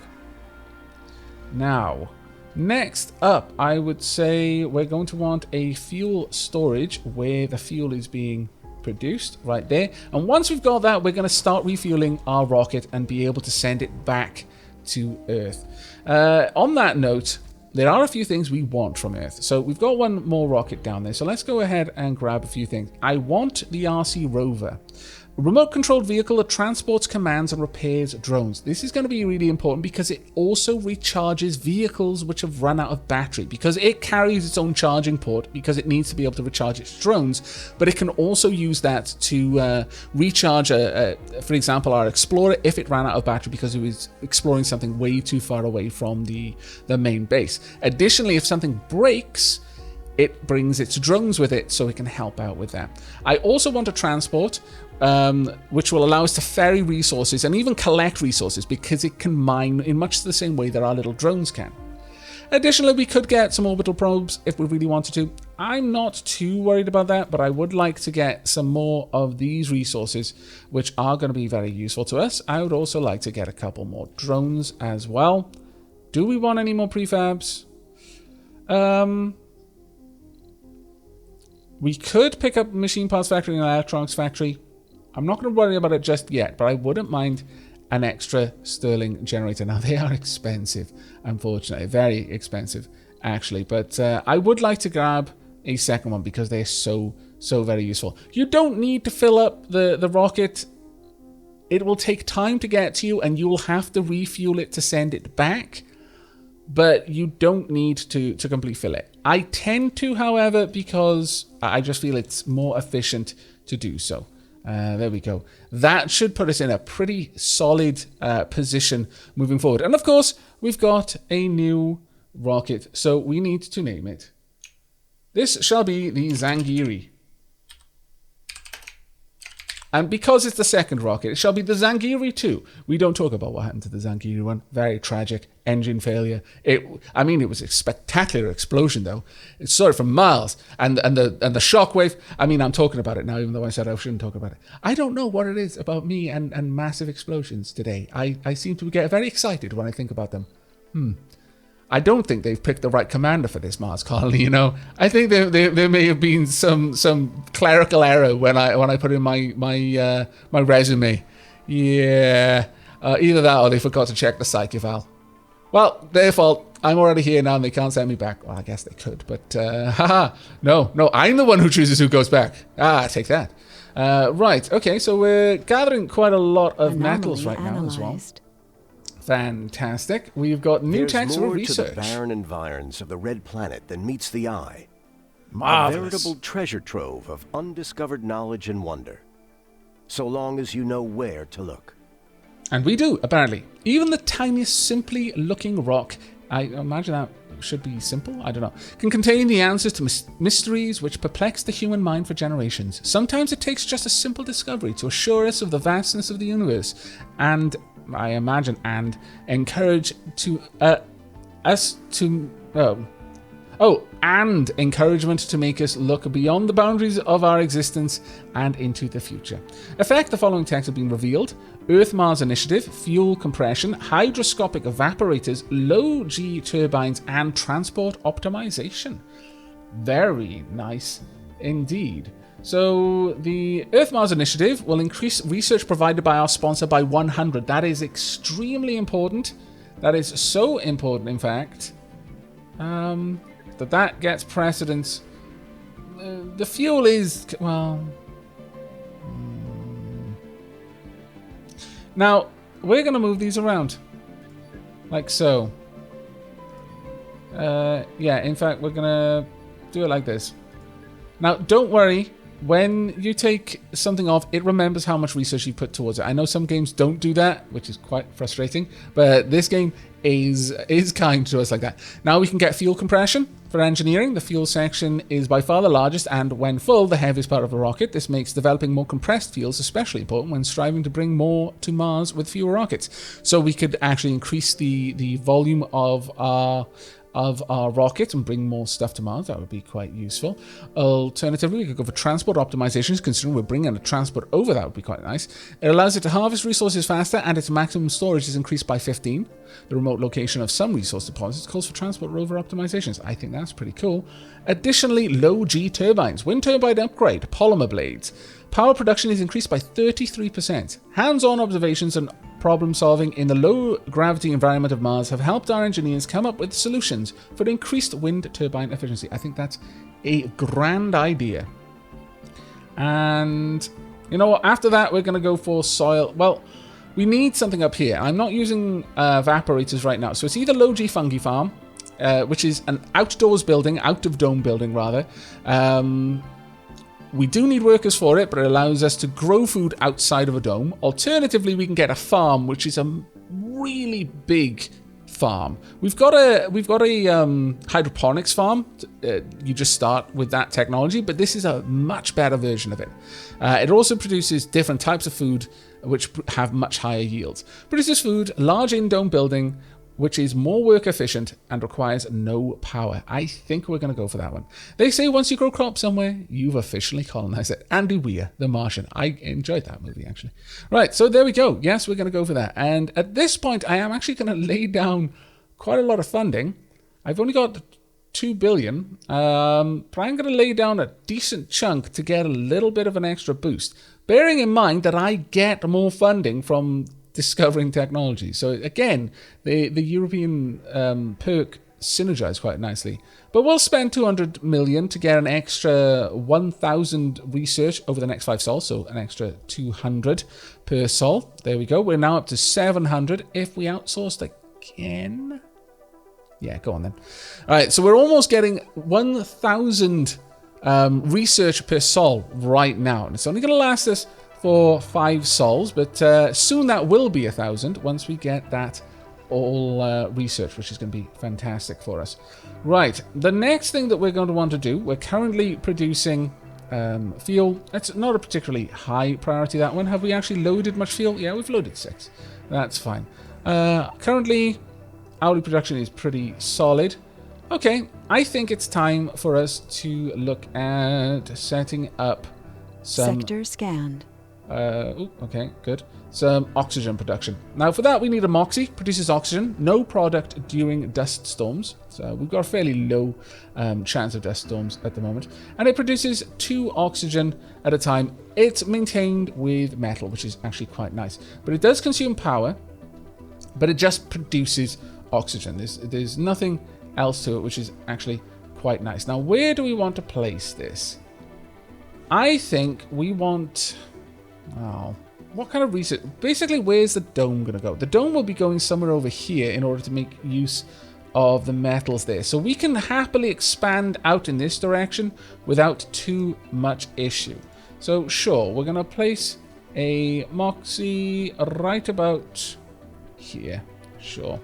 Now, next up, I would say we're going to want a fuel storage where the fuel is being produced, right there. And once we've got that, we're going to start refueling our rocket and be able to send it back to Earth. On that note, there are a few things we want from Earth. So we've got one more rocket down there. So let's go ahead and grab a few things. I want the RC rover. A remote-controlled vehicle that transports, commands, and repairs drones. This is going to be really important because it also recharges vehicles which have run out of battery, because it carries its own charging port because it needs to be able to recharge its drones, but it can also use that to recharge, for example, our explorer if it ran out of battery because it was exploring something way too far away from the main base. Additionally, if something breaks, it brings its drones with it so it can help out with that. I also want a transport which will allow us to ferry resources and even collect resources, because it can mine in much the same way that our little drones can. Additionally, we could get some orbital probes if we really wanted to. I'm not too worried about that, but I would like to get some more of these resources, which are going to be very useful to us. I would also like to get a couple more drones as well. Do we want any more prefabs? We could pick up machine parts factory and electronics factory. I'm not going to worry about it just yet, but I wouldn't mind an extra Stirling generator. Now, they are expensive, unfortunately. Very expensive, actually. But I would like to grab a second one because they're so very useful. You don't need to fill up the rocket. It will take time to get to you, and you will have to refuel it to send it back. But you don't need to completely fill it. I tend to, however, because I just feel it's more efficient to do so. There we go. That should put us in a pretty solid position moving forward. And of course, we've got a new rocket, so we need to name it. This shall be the Zangiri. And because it's the second rocket, it shall be the Zangiri 2. We don't talk about what happened to the Zangiri one. Very tragic. Engine failure. It was a spectacular explosion, though. It saw it from miles. And the shockwave. I mean, I'm talking about it now, even though I said I shouldn't talk about it. I don't know what it is about me and massive explosions today. I seem to get very excited when I think about them. I don't think they've picked the right commander for this Mars colony, you know. I think there may have been some clerical error when I put in my resume. Yeah, either that or they forgot to check the psych eval. Well, their fault. I'm already here now and they can't send me back. Well, I guess they could, but no, I'm the one who chooses who goes back. Take that. Right, okay, so we're gathering quite a lot of metals right now as well. Fantastic. We've got new tanks for research. There's more to the barren environs of the red planet than meets the eye. Marvelous. A veritable treasure trove of undiscovered knowledge and wonder. So long as you know where to look. And we do, apparently. Even the tiniest, simply looking rock, I imagine that should be simple, I don't know, can contain the answers to mysteries which perplex the human mind for generations. Sometimes it takes just a simple discovery to assure us of the vastness of the universe, and I imagine, and encourage to us to and encouragement to make us look beyond the boundaries of our existence and into the future. Effect: the following texts have been revealed: Earth-Mars Initiative, fuel compression, hydroscopic evaporators, low G turbines, and transport optimization. Very nice indeed. So the Earth-Mars Initiative will increase research provided by our sponsor by 100. That is extremely important. That is so important, in fact, that gets precedence. The fuel is, well... Now, we're going to move these around. Like so. Yeah, in fact, we're going to do it like this. Now, don't worry. When you take something off, it remembers how much research you put towards it. I know some games don't do that, which is quite frustrating, but this game is kind to us like that. Now we can get fuel compression for engineering. The fuel section is by far the largest, and when full, the heaviest part of a rocket. This makes developing more compressed fuels especially important when striving to bring more to Mars with fewer rockets. So we could actually increase the volume of our rocket and bring more stuff to Mars. That would be quite useful. Alternatively, we could go for transport optimizations. Considering we're bringing a transport over, that would be quite nice. It allows it to harvest resources faster, and its maximum storage is increased by 15. The remote location of some resource deposits calls for transport rover optimizations. I think that's pretty cool. Additionally, low G turbines, wind turbine upgrade, polymer blades. Power production is increased by 33%. Hands-on observations and problem solving in the low gravity environment of Mars have helped our engineers come up with solutions for increased wind turbine efficiency. I think that's a grand idea. And you know what? After that, we're going to go for soil. Well, we need something up here. I'm not using evaporators right now. So it's either low G fungi farm, which is an outdoors building, out of dome building rather. We do need workers for it, but it allows us to grow food outside of a dome. Alternatively, we can get a farm, which is a really big farm. We've got a hydroponics farm. You just start with that technology, but this is a much better version of it. It also produces different types of food, which have much higher yields. Produces food, large in-dome building, which is more work efficient and requires no power. I think we're going to go for that one. They say once you grow crops somewhere, you've officially colonized it. Andy Weir, The Martian. I enjoyed that movie, actually. Right, so there we go. Yes, we're going to go for that. And at this point, I am actually going to lay down quite a lot of funding. I've only got 2 billion, but I'm going to lay down a decent chunk to get a little bit of an extra boost. Bearing in mind that I get more funding from discovering technology. So again, the European perk synergize quite nicely. But we'll spend 200 million to get an extra 1,000 research over the next 5 sols, so an extra 200 per sol. There we go. We're now up to 700 if we outsourced again. Yeah, go on then. All right, so we're almost getting 1,000 research per sol right now. And it's only going to last us for 5 sols, but soon that will be 1,000 once we get that all research, which is going to be fantastic for us. Right, the next thing that we're going to want to do, we're currently producing fuel. It's not a particularly high priority, that one. Have we actually loaded much fuel? Yeah, we've loaded 6. That's fine. Currently, hourly production is pretty solid. Okay, I think it's time for us to look at setting up some... Sector scanned. Okay, good. Some oxygen production. Now for that we need a Moxie. Produces oxygen. No product during dust storms. So we've got a fairly low chance of dust storms at the moment. And it produces 2 oxygen at a time. It's maintained with metal, which is actually quite nice. But it does consume power, but it just produces oxygen. There's nothing else to it, which is actually quite nice. Now where do we want to place this? I think we want... Oh, what kind of research? Basically, where's the dome going to go? The dome will be going somewhere over here in order to make use of the metals there. So we can happily expand out in this direction without too much issue. So sure, we're going to place a Moxie right about here. Sure.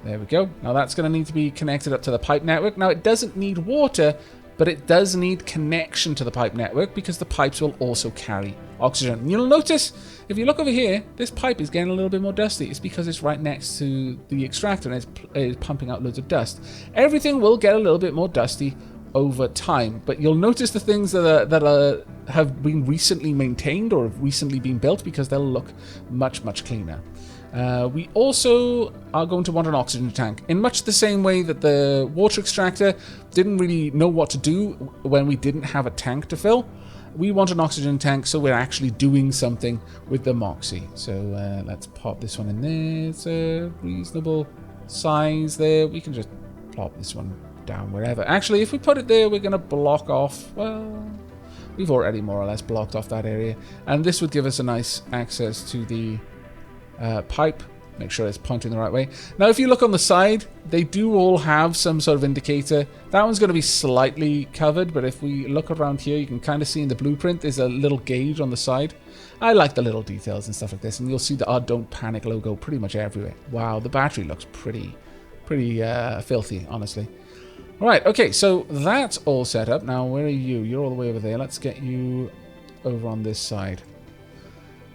There we go. Now that's going to need to be connected up to the pipe network. Now it doesn't need water, but it does need connection to the pipe network because the pipes will also carry oxygen. You'll notice, if you look over here, this pipe is getting a little bit more dusty. It's because it's right next to the extractor and it's pumping out loads of dust. Everything will get a little bit more dusty over time, but you'll notice the things that have been recently maintained or have recently been built because they'll look much, much cleaner. We also are going to want an oxygen tank in much the same way that the water extractor didn't really know what to do when we didn't have a tank to fill. We want an oxygen tank so we're actually doing something with the Moxie. So let's pop this one in there. It's a reasonable size there. We can just plop this one down wherever. Actually, if we put it there, we're going to block off, well, we've already more or less blocked off that area. And this would give us a nice access to the pipe Make sure it's pointing the right way. Now, if you look on the side, they do all have some sort of indicator. That one's going to be slightly covered, but if we look around here, you can kind of see in the blueprint, there's a little gauge on the side. I like the little details and stuff like this, and you'll see our Don't Panic logo pretty much everywhere. Wow, the battery looks pretty filthy, honestly. All right, okay, so that's all set up. Now, where are you? You're all the way over there. Let's get you over on this side.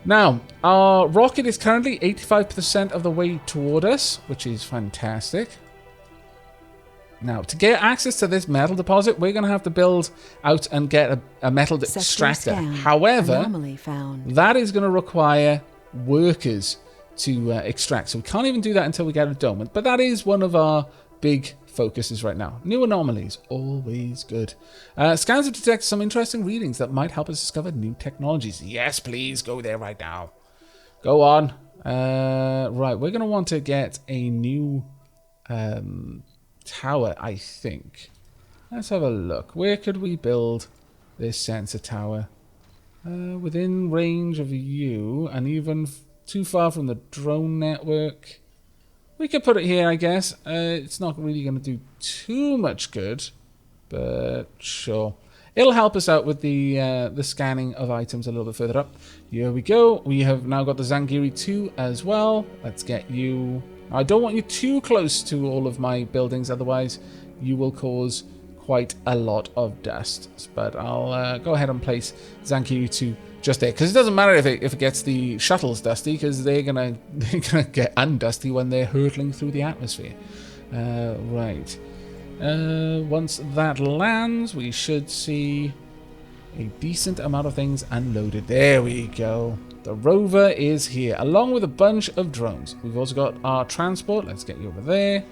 Now, our rocket is currently 85% of the way toward us, which is fantastic. Now, to get access to this metal deposit, we're going to have to build out and get a metal extractor. However, that is going to require workers to extract. So we can't even do that until we get a dome. But that is one of our big focuses right now. New anomalies, always good. Scans have detected some interesting readings that might help us discover new technologies. Yes, please, go there right now. Go on. Right, we're going to want to get a new tower, I think. Let's have a look. Where could we build this sensor tower? Within range of you, and even too far from the drone network. We could put it here, I guess. It's not really going to do too much good, but sure. It'll help us out with the scanning of items a little bit further up. Here we go. We have now got the Zangiri 2 as well. Let's get you... I don't want you too close to all of my buildings, otherwise you will cause quite a lot of dust. But I'll go ahead and place Zangiri 2 just there, because it doesn't matter if it gets the shuttles dusty, because they're gonna get undusty when they're hurtling through the atmosphere. Right. Once that lands, we should see a decent amount of things unloaded. There we go. The rover is here, along with a bunch of drones. We've also got our transport. Let's get you over there.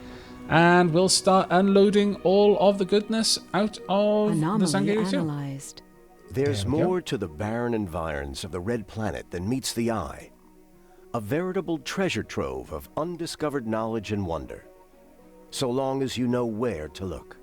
And we'll start unloading all of the goodness out of the Zangiri 2. There's more to the barren environs of the Red Planet than meets the eye. A veritable treasure trove of undiscovered knowledge and wonder. So long as you know where to look.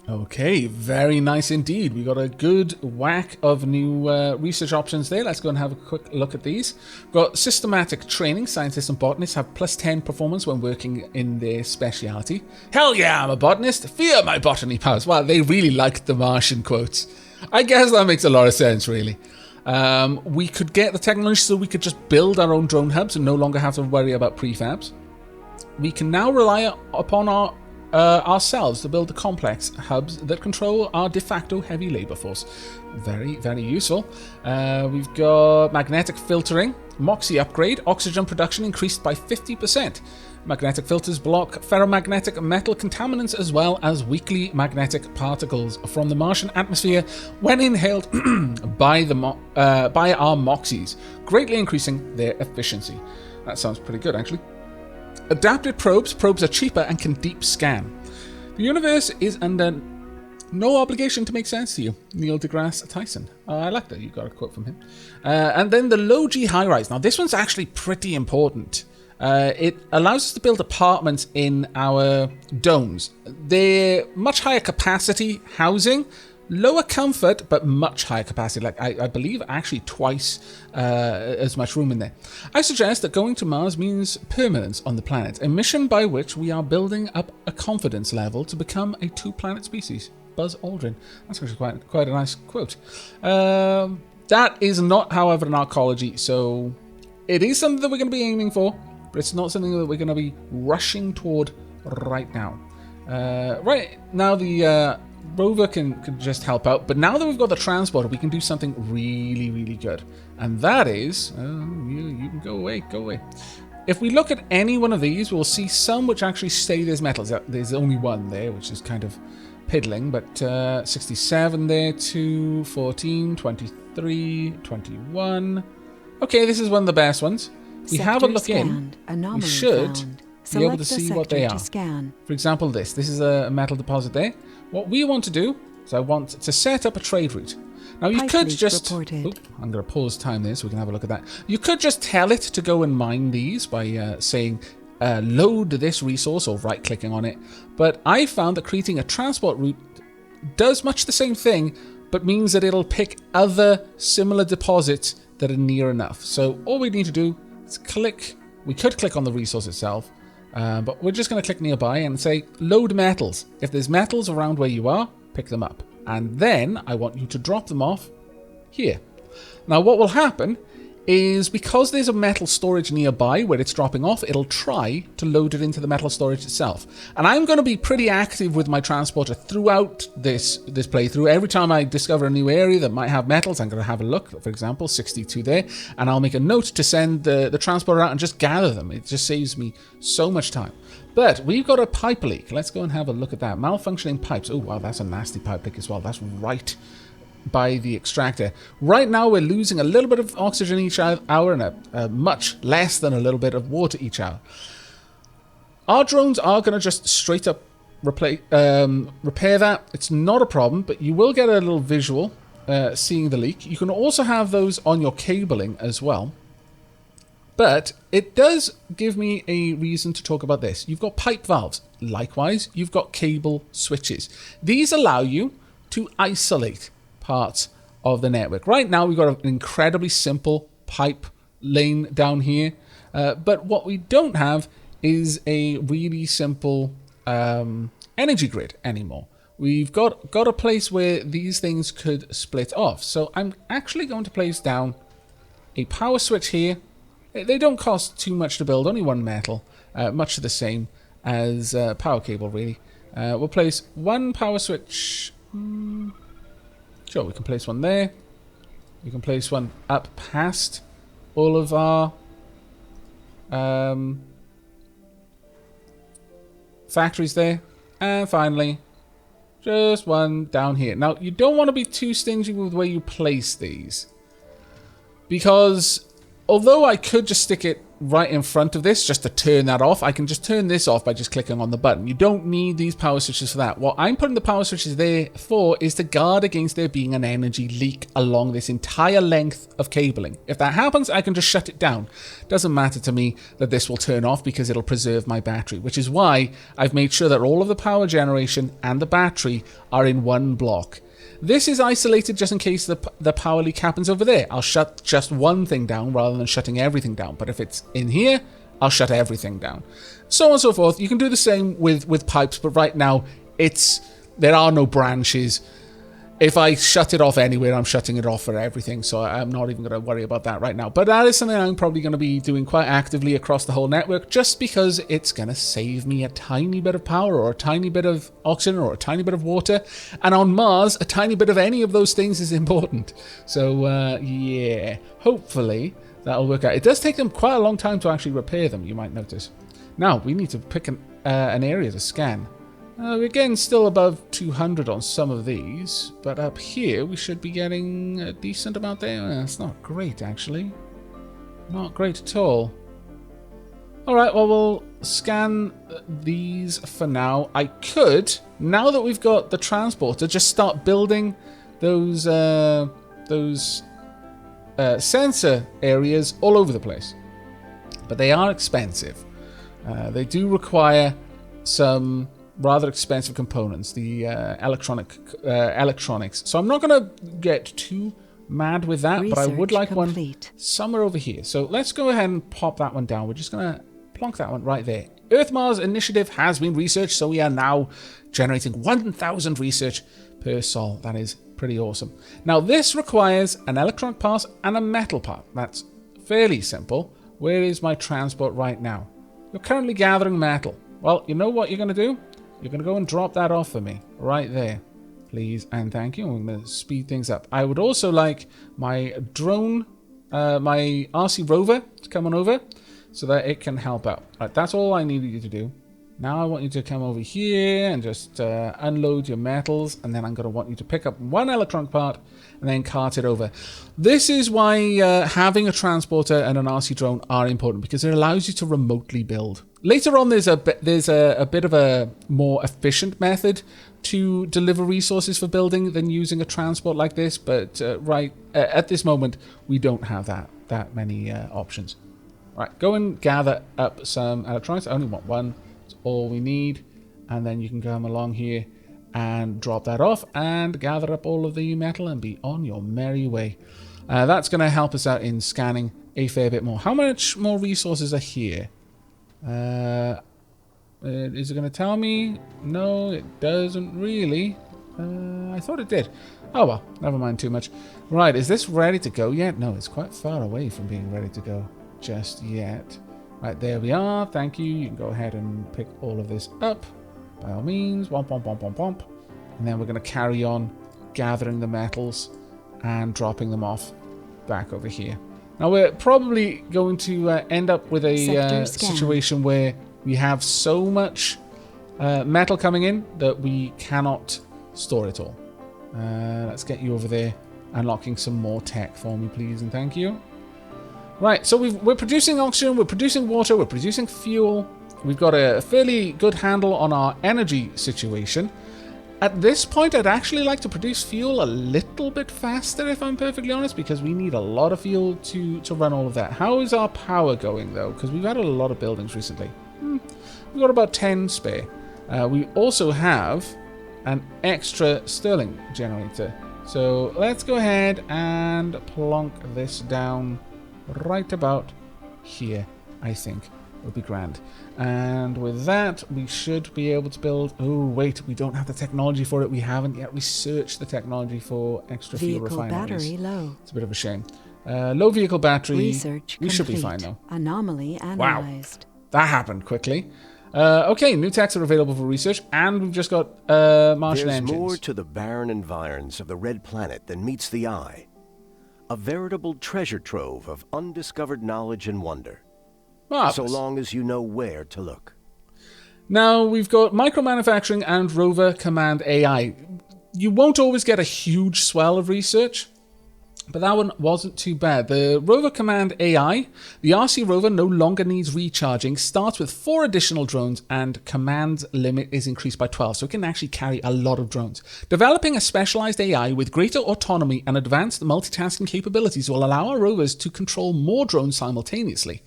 Okay, very nice indeed. We got a good whack of new research options there. Let's go and have a quick look at these. We've got systematic training. Scientists and botanists have +10 performance when working in their speciality. Hell yeah, I'm a botanist. Fear my botany powers. Wow, they really liked the Martian quotes. I guess that makes a lot of sense, really. We could get the technology so we could just build our own drone hubs and no longer have to worry about prefabs. We can now rely upon ourselves to build the complex hubs that control our de facto heavy labor force. Very, very useful. We've got magnetic filtering, Moxie upgrade, oxygen production increased by 50%. Magnetic filters block ferromagnetic metal contaminants as well as weakly magnetic particles from the Martian atmosphere when inhaled by our Moxies, greatly increasing their efficiency. That sounds pretty good, actually. Adapted probes. Probes are cheaper and can deep scan. The universe is under no obligation to make sense to you. Neil deGrasse Tyson. I like that. You got a quote from him. And then the low G high rise. Now, this one's actually pretty important. It allows us to build apartments in our domes. They're much higher capacity housing, lower comfort, but much higher capacity. Like I believe actually twice as much room in there. I suggest that going to Mars means permanence on the planet, a mission by which we are building up a confidence level to become a 2-planet species. Buzz Aldrin. That's actually quite a nice quote. That is not, however, an arcology, so it is something that we're going to be aiming for, but it's not something that we're going to be rushing toward right now. Right now, the rover can just help out, but now that we've got the transporter, we can do something really, really good. And that is... you can go away. If we look at any one of these, we'll see some which actually say there's metals. There's only one there, which is kind of piddling, but 67 there, 2, 14, 23, 21. Okay, this is one of the best ones. We have a look in. We should be able to see what they are. For example, this is a metal deposit there. What we want to do is I want to set up a trade route. Now you could just... I'm going to pause time there so we can have a look at that. You could just tell it to go and mine these by saying load this resource or right-clicking on it. But I found that creating a transport route does much the same thing, but means that it'll pick other similar deposits that are near enough. So all we need to do is click We could click on the resource itself, but we're just going to click nearby and say load metals. If there's metals around where you are, pick them up. And then I want you to drop them off here. Now what will happen is because there's a metal storage nearby where it's dropping off, it'll try to load it into the metal storage itself. And I'm going to be pretty active with my transporter throughout this playthrough. Every time I discover a new area that might have metals, I'm going to have a look. For example, 62 there, and I'll make a note to send the transporter out and just gather them. It just saves me so much time. But we've got a pipe leak. Let's go and have a look at that. Malfunctioning pipes. Oh, wow, that's a nasty pipe leak as well. That's right by the extractor. Right now we're losing a little bit of oxygen each hour and a much less than a little bit of water each hour. Our drones are going to just straight up repair that. It's not a problem, but you will get a little visual seeing the leak. You can also have those on your cabling as well. But it does give me a reason to talk about this. You've got pipe valves. Likewise, you've got cable switches. These allow you to isolate parts of the network. Right now we've got an incredibly simple pipe lane down here, but what we don't have is a really simple energy grid anymore. We've got a place where these things could split off. So I'm actually going to place down a power switch here. They don't cost too much to build, only one metal, much the same as power cable really. We'll place one power switch. Sure, we can place one there. We can place one up past all of our factories there. And finally, just one down here. Now, you don't want to be too stingy with where you place these, because although I could just stick it right in front of this just to turn that off, I can just turn this off by just clicking on the button. You don't need these power switches for that. What I'm putting the power switches there for is to guard against there being an energy leak along this entire length of cabling. If that happens, I can just shut it down. Doesn't matter to me that this will turn off because it'll preserve my battery, which is why I've made sure that all of the power generation and the battery are in one block. This is isolated just in case the power leak happens over there. I'll shut just one thing down rather than shutting everything down. But if it's in here, I'll shut everything down. So on and so forth. You can do the same with pipes, but right now there are no branches. If I shut it off anywhere, I'm shutting it off for everything, so I'm not even going to worry about that right now. But that is something I'm probably going to be doing quite actively across the whole network, just because it's going to save me a tiny bit of power, or a tiny bit of oxygen, or a tiny bit of water. And on Mars, a tiny bit of any of those things is important. So, yeah, hopefully that'll work out. It does take them quite a long time to actually repair them, you might notice. Now, we need to pick an area to scan. We're getting still above 200 on some of these, but up here we should be getting a decent amount there. It's not great, actually. Not great at all. Alright, well, we'll scan these for now. I could, now that we've got the transporter, just start building those sensor areas all over the place. But they are expensive. They do require some rather expensive components, the electronics. So I'm not going to get too mad with that, but I would like one somewhere over here. So let's go ahead and pop that one down. We're just going to plonk that one right there. Earth-Mars initiative has been researched, so we are now generating 1,000 research per sol. That is pretty awesome. Now this requires an electronic part and a metal part. That's fairly simple. Where is my transport right now? You're currently gathering metal. Well, you know what you're going to do? You're going to go and drop that off for me right there, please and thank you. I'm going to speed things up. I would also like my drone, my RC rover to come on over so that it can help out. Right, that's all I needed you to do. Now I want you to come over here and just unload your metals, and then I'm going to want you to pick up one electronic part and then cart it over. This is why having a transporter and an RC drone are important, because it allows you to remotely build. Later on, there's a bit of a more efficient method to deliver resources for building than using a transport like this, but right at this moment, we don't have that many options. Right, go and gather up some electronics. I only want one. All we need, and then you can come along here and drop that off and gather up all of the metal and be on your merry way. That's going to help us out in scanning a fair bit more. How much more resources are here? Is it going to tell me? No, it doesn't really. I thought it did. Oh well, never mind too much. Right, is this ready to go yet? No, it's quite far away from being ready to go just yet. Right, there we are. Thank you. You can go ahead and pick all of this up. By all means. Womp, womp, womp, womp, womp. And then we're going to carry on gathering the metals and dropping them off back over here. Now, we're probably going to end up with a situation where we have so much metal coming in that we cannot store it all. Let's get you over there, unlocking some more tech for me, please, and thank you. Right, so we're producing oxygen, we're producing water, we're producing fuel. We've got a fairly good handle on our energy situation. At this point, I'd actually like to produce fuel a little bit faster, if I'm perfectly honest, because we need a lot of fuel to run all of that. How is our power going, though? Because we've added a lot of buildings recently. We've got about 10 spare. We also have an extra Stirling generator. So let's go ahead and plonk this down right about here, I think. Would be grand. And with that, we should be able to build... Oh, wait, we don't have the technology for it. We haven't yet researched the technology for extra fuel refineries. Vehicle battery low. It's a bit of a shame. Low vehicle battery. Research we complete. should be fine, though. Anomaly analyzed. Wow, that happened quickly. Okay, new techs are available for research, and we've just got Martian engines. There's more to the barren environs of the red planet than meets the eye. A veritable treasure trove of undiscovered knowledge and wonder. Marvelous. So long as you know where to look. Now, we've got micro-manufacturing and rover command AI. You won't always get a huge swell of research, but that one wasn't too bad. The rover command AI, the RC rover no longer needs recharging, starts with 4 additional drones, and command limit is increased by 12, so it can actually carry a lot of drones. Developing a specialized AI with greater autonomy and advanced multitasking capabilities will allow our rovers to control more drones simultaneously.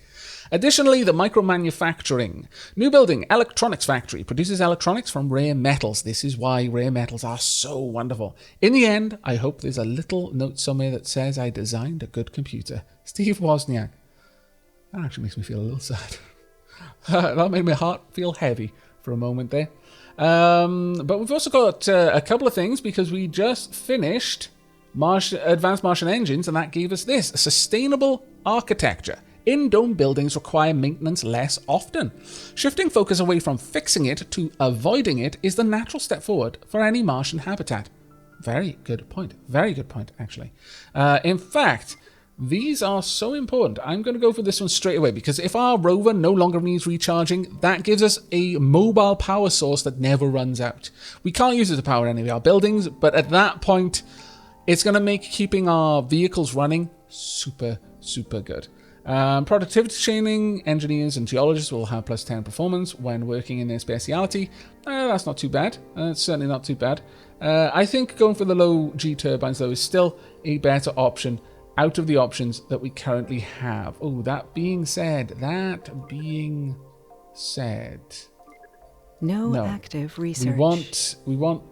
Additionally, the micro-manufacturing. New building, electronics factory, produces electronics from rare metals. This is why rare metals are so wonderful. In the end, I hope there's a little note somewhere that says I designed a good computer. Steve Wozniak. That actually makes me feel a little sad. That made my heart feel heavy for a moment there. But we've also got a couple of things because we just finished Advanced Martian Engines, and that gave us this, a sustainable architecture. In-dome buildings require maintenance less often. Shifting focus away from fixing it to avoiding it is the natural step forward for any Martian habitat. Very good point. Very good point, actually. In fact, these are so important. I'm going to go for this one straight away because if our rover no longer needs recharging, that gives us a mobile power source that never runs out. We can't use it to power any of our buildings, but at that point, it's going to make keeping our vehicles running super, super good. Productivity training, engineers and geologists will have plus 10 performance when working in their speciality. That's not too bad. It's certainly not too bad. I think going for the low G turbines, though, is still a better option out of the options that we currently have. Oh, that being said, No active research. We want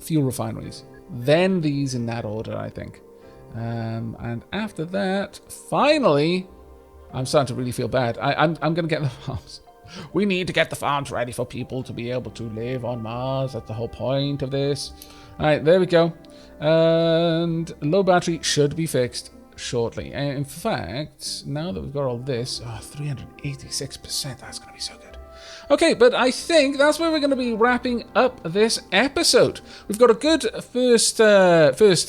fuel refineries. Then these in that order, I think. And after that, finally, I'm starting to really feel bad. I'm going to get the farms. We need to get the farms ready for people to be able to live on Mars. That's the whole point of this. All right, there we go. And low battery should be fixed shortly. And in fact, now that we've got all this, 386%, that's going to be so good. Okay, but I think that's where we're going to be wrapping up this episode. We've got a good first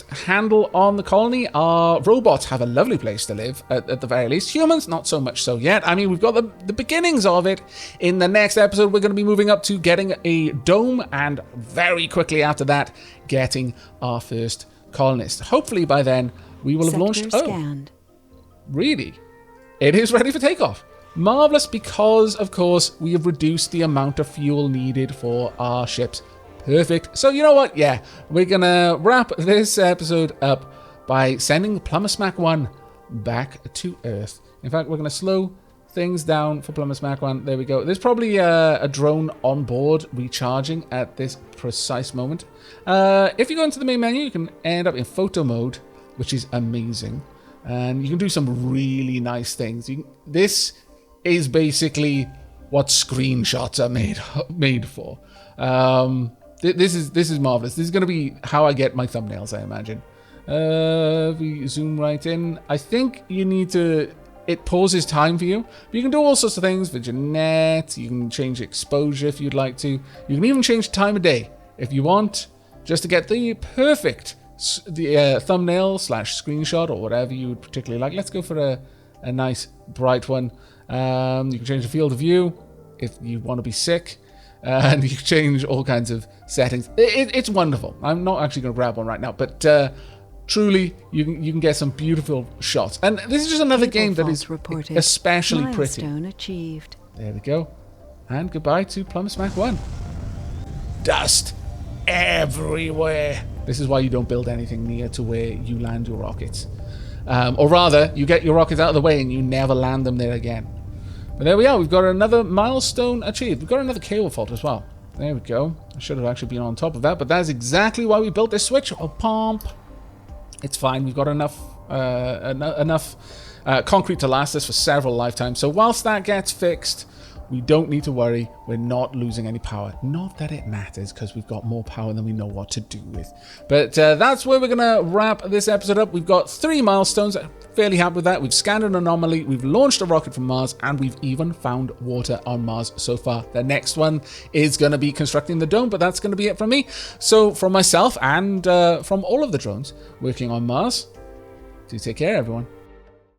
handle on the colony. Our robots have a lovely place to live, at the very least. Humans, not so much so yet. I mean, we've got the beginnings of it. In the next episode, we're going to be moving up to getting a dome, and very quickly after that, getting our first colonist. Hopefully by then, we will have launched... Scanned. Really? It is ready for takeoff. Marvelous, because, of course, we have reduced the amount of fuel needed for our ships. Perfect. So, you know what? Yeah, we're going to wrap this episode up by sending Plumber 1 back to Earth. In fact, we're going to slow things down for Plumber 1. There we go. There's probably a drone on board recharging at this precise moment. If you go into the main menu, you can end up in photo mode, which is amazing. And you can do some really nice things. This is basically what screenshots are made for. This is marvelous. This is going to be how I get my thumbnails, I imagine. If we zoom right in, I think you need to... It pauses time for you. But you can do all sorts of things. Vignette, you can change exposure if you'd like to. You can even change time of day if you want, just to get the perfect thumbnail / screenshot or whatever you would particularly like. Let's go for a nice bright one. You can change the field of view if you want to be sick. And you can change all kinds of settings. It's wonderful. I'm not actually going to grab one right now, but... truly, you can get some beautiful shots. And this is just another game that is especially pretty. Milestone achieved. There we go. And goodbye to Plum Smack 1. Dust everywhere. This is why you don't build anything near to where you land your rockets. Or rather, you get your rockets out of the way and you never land them there again. But there we are. We've got another milestone achieved. We've got another cable fault as well. There we go. I should have actually been on top of that, but that's exactly why we built this switch. Oh, pump. It's fine. We've got enough concrete to last us for several lifetimes. So whilst that gets fixed, we don't need to worry. We're not losing any power. Not that it matters, because we've got more power than we know what to do with. But that's where we're going to wrap this episode up. We've got 3 milestones. I'm fairly happy with that. We've scanned an anomaly. We've launched a rocket from Mars. And we've even found water on Mars so far. The next one is going to be constructing the dome. But that's going to be it from me. So from myself and from all of the drones working on Mars, do take care, everyone.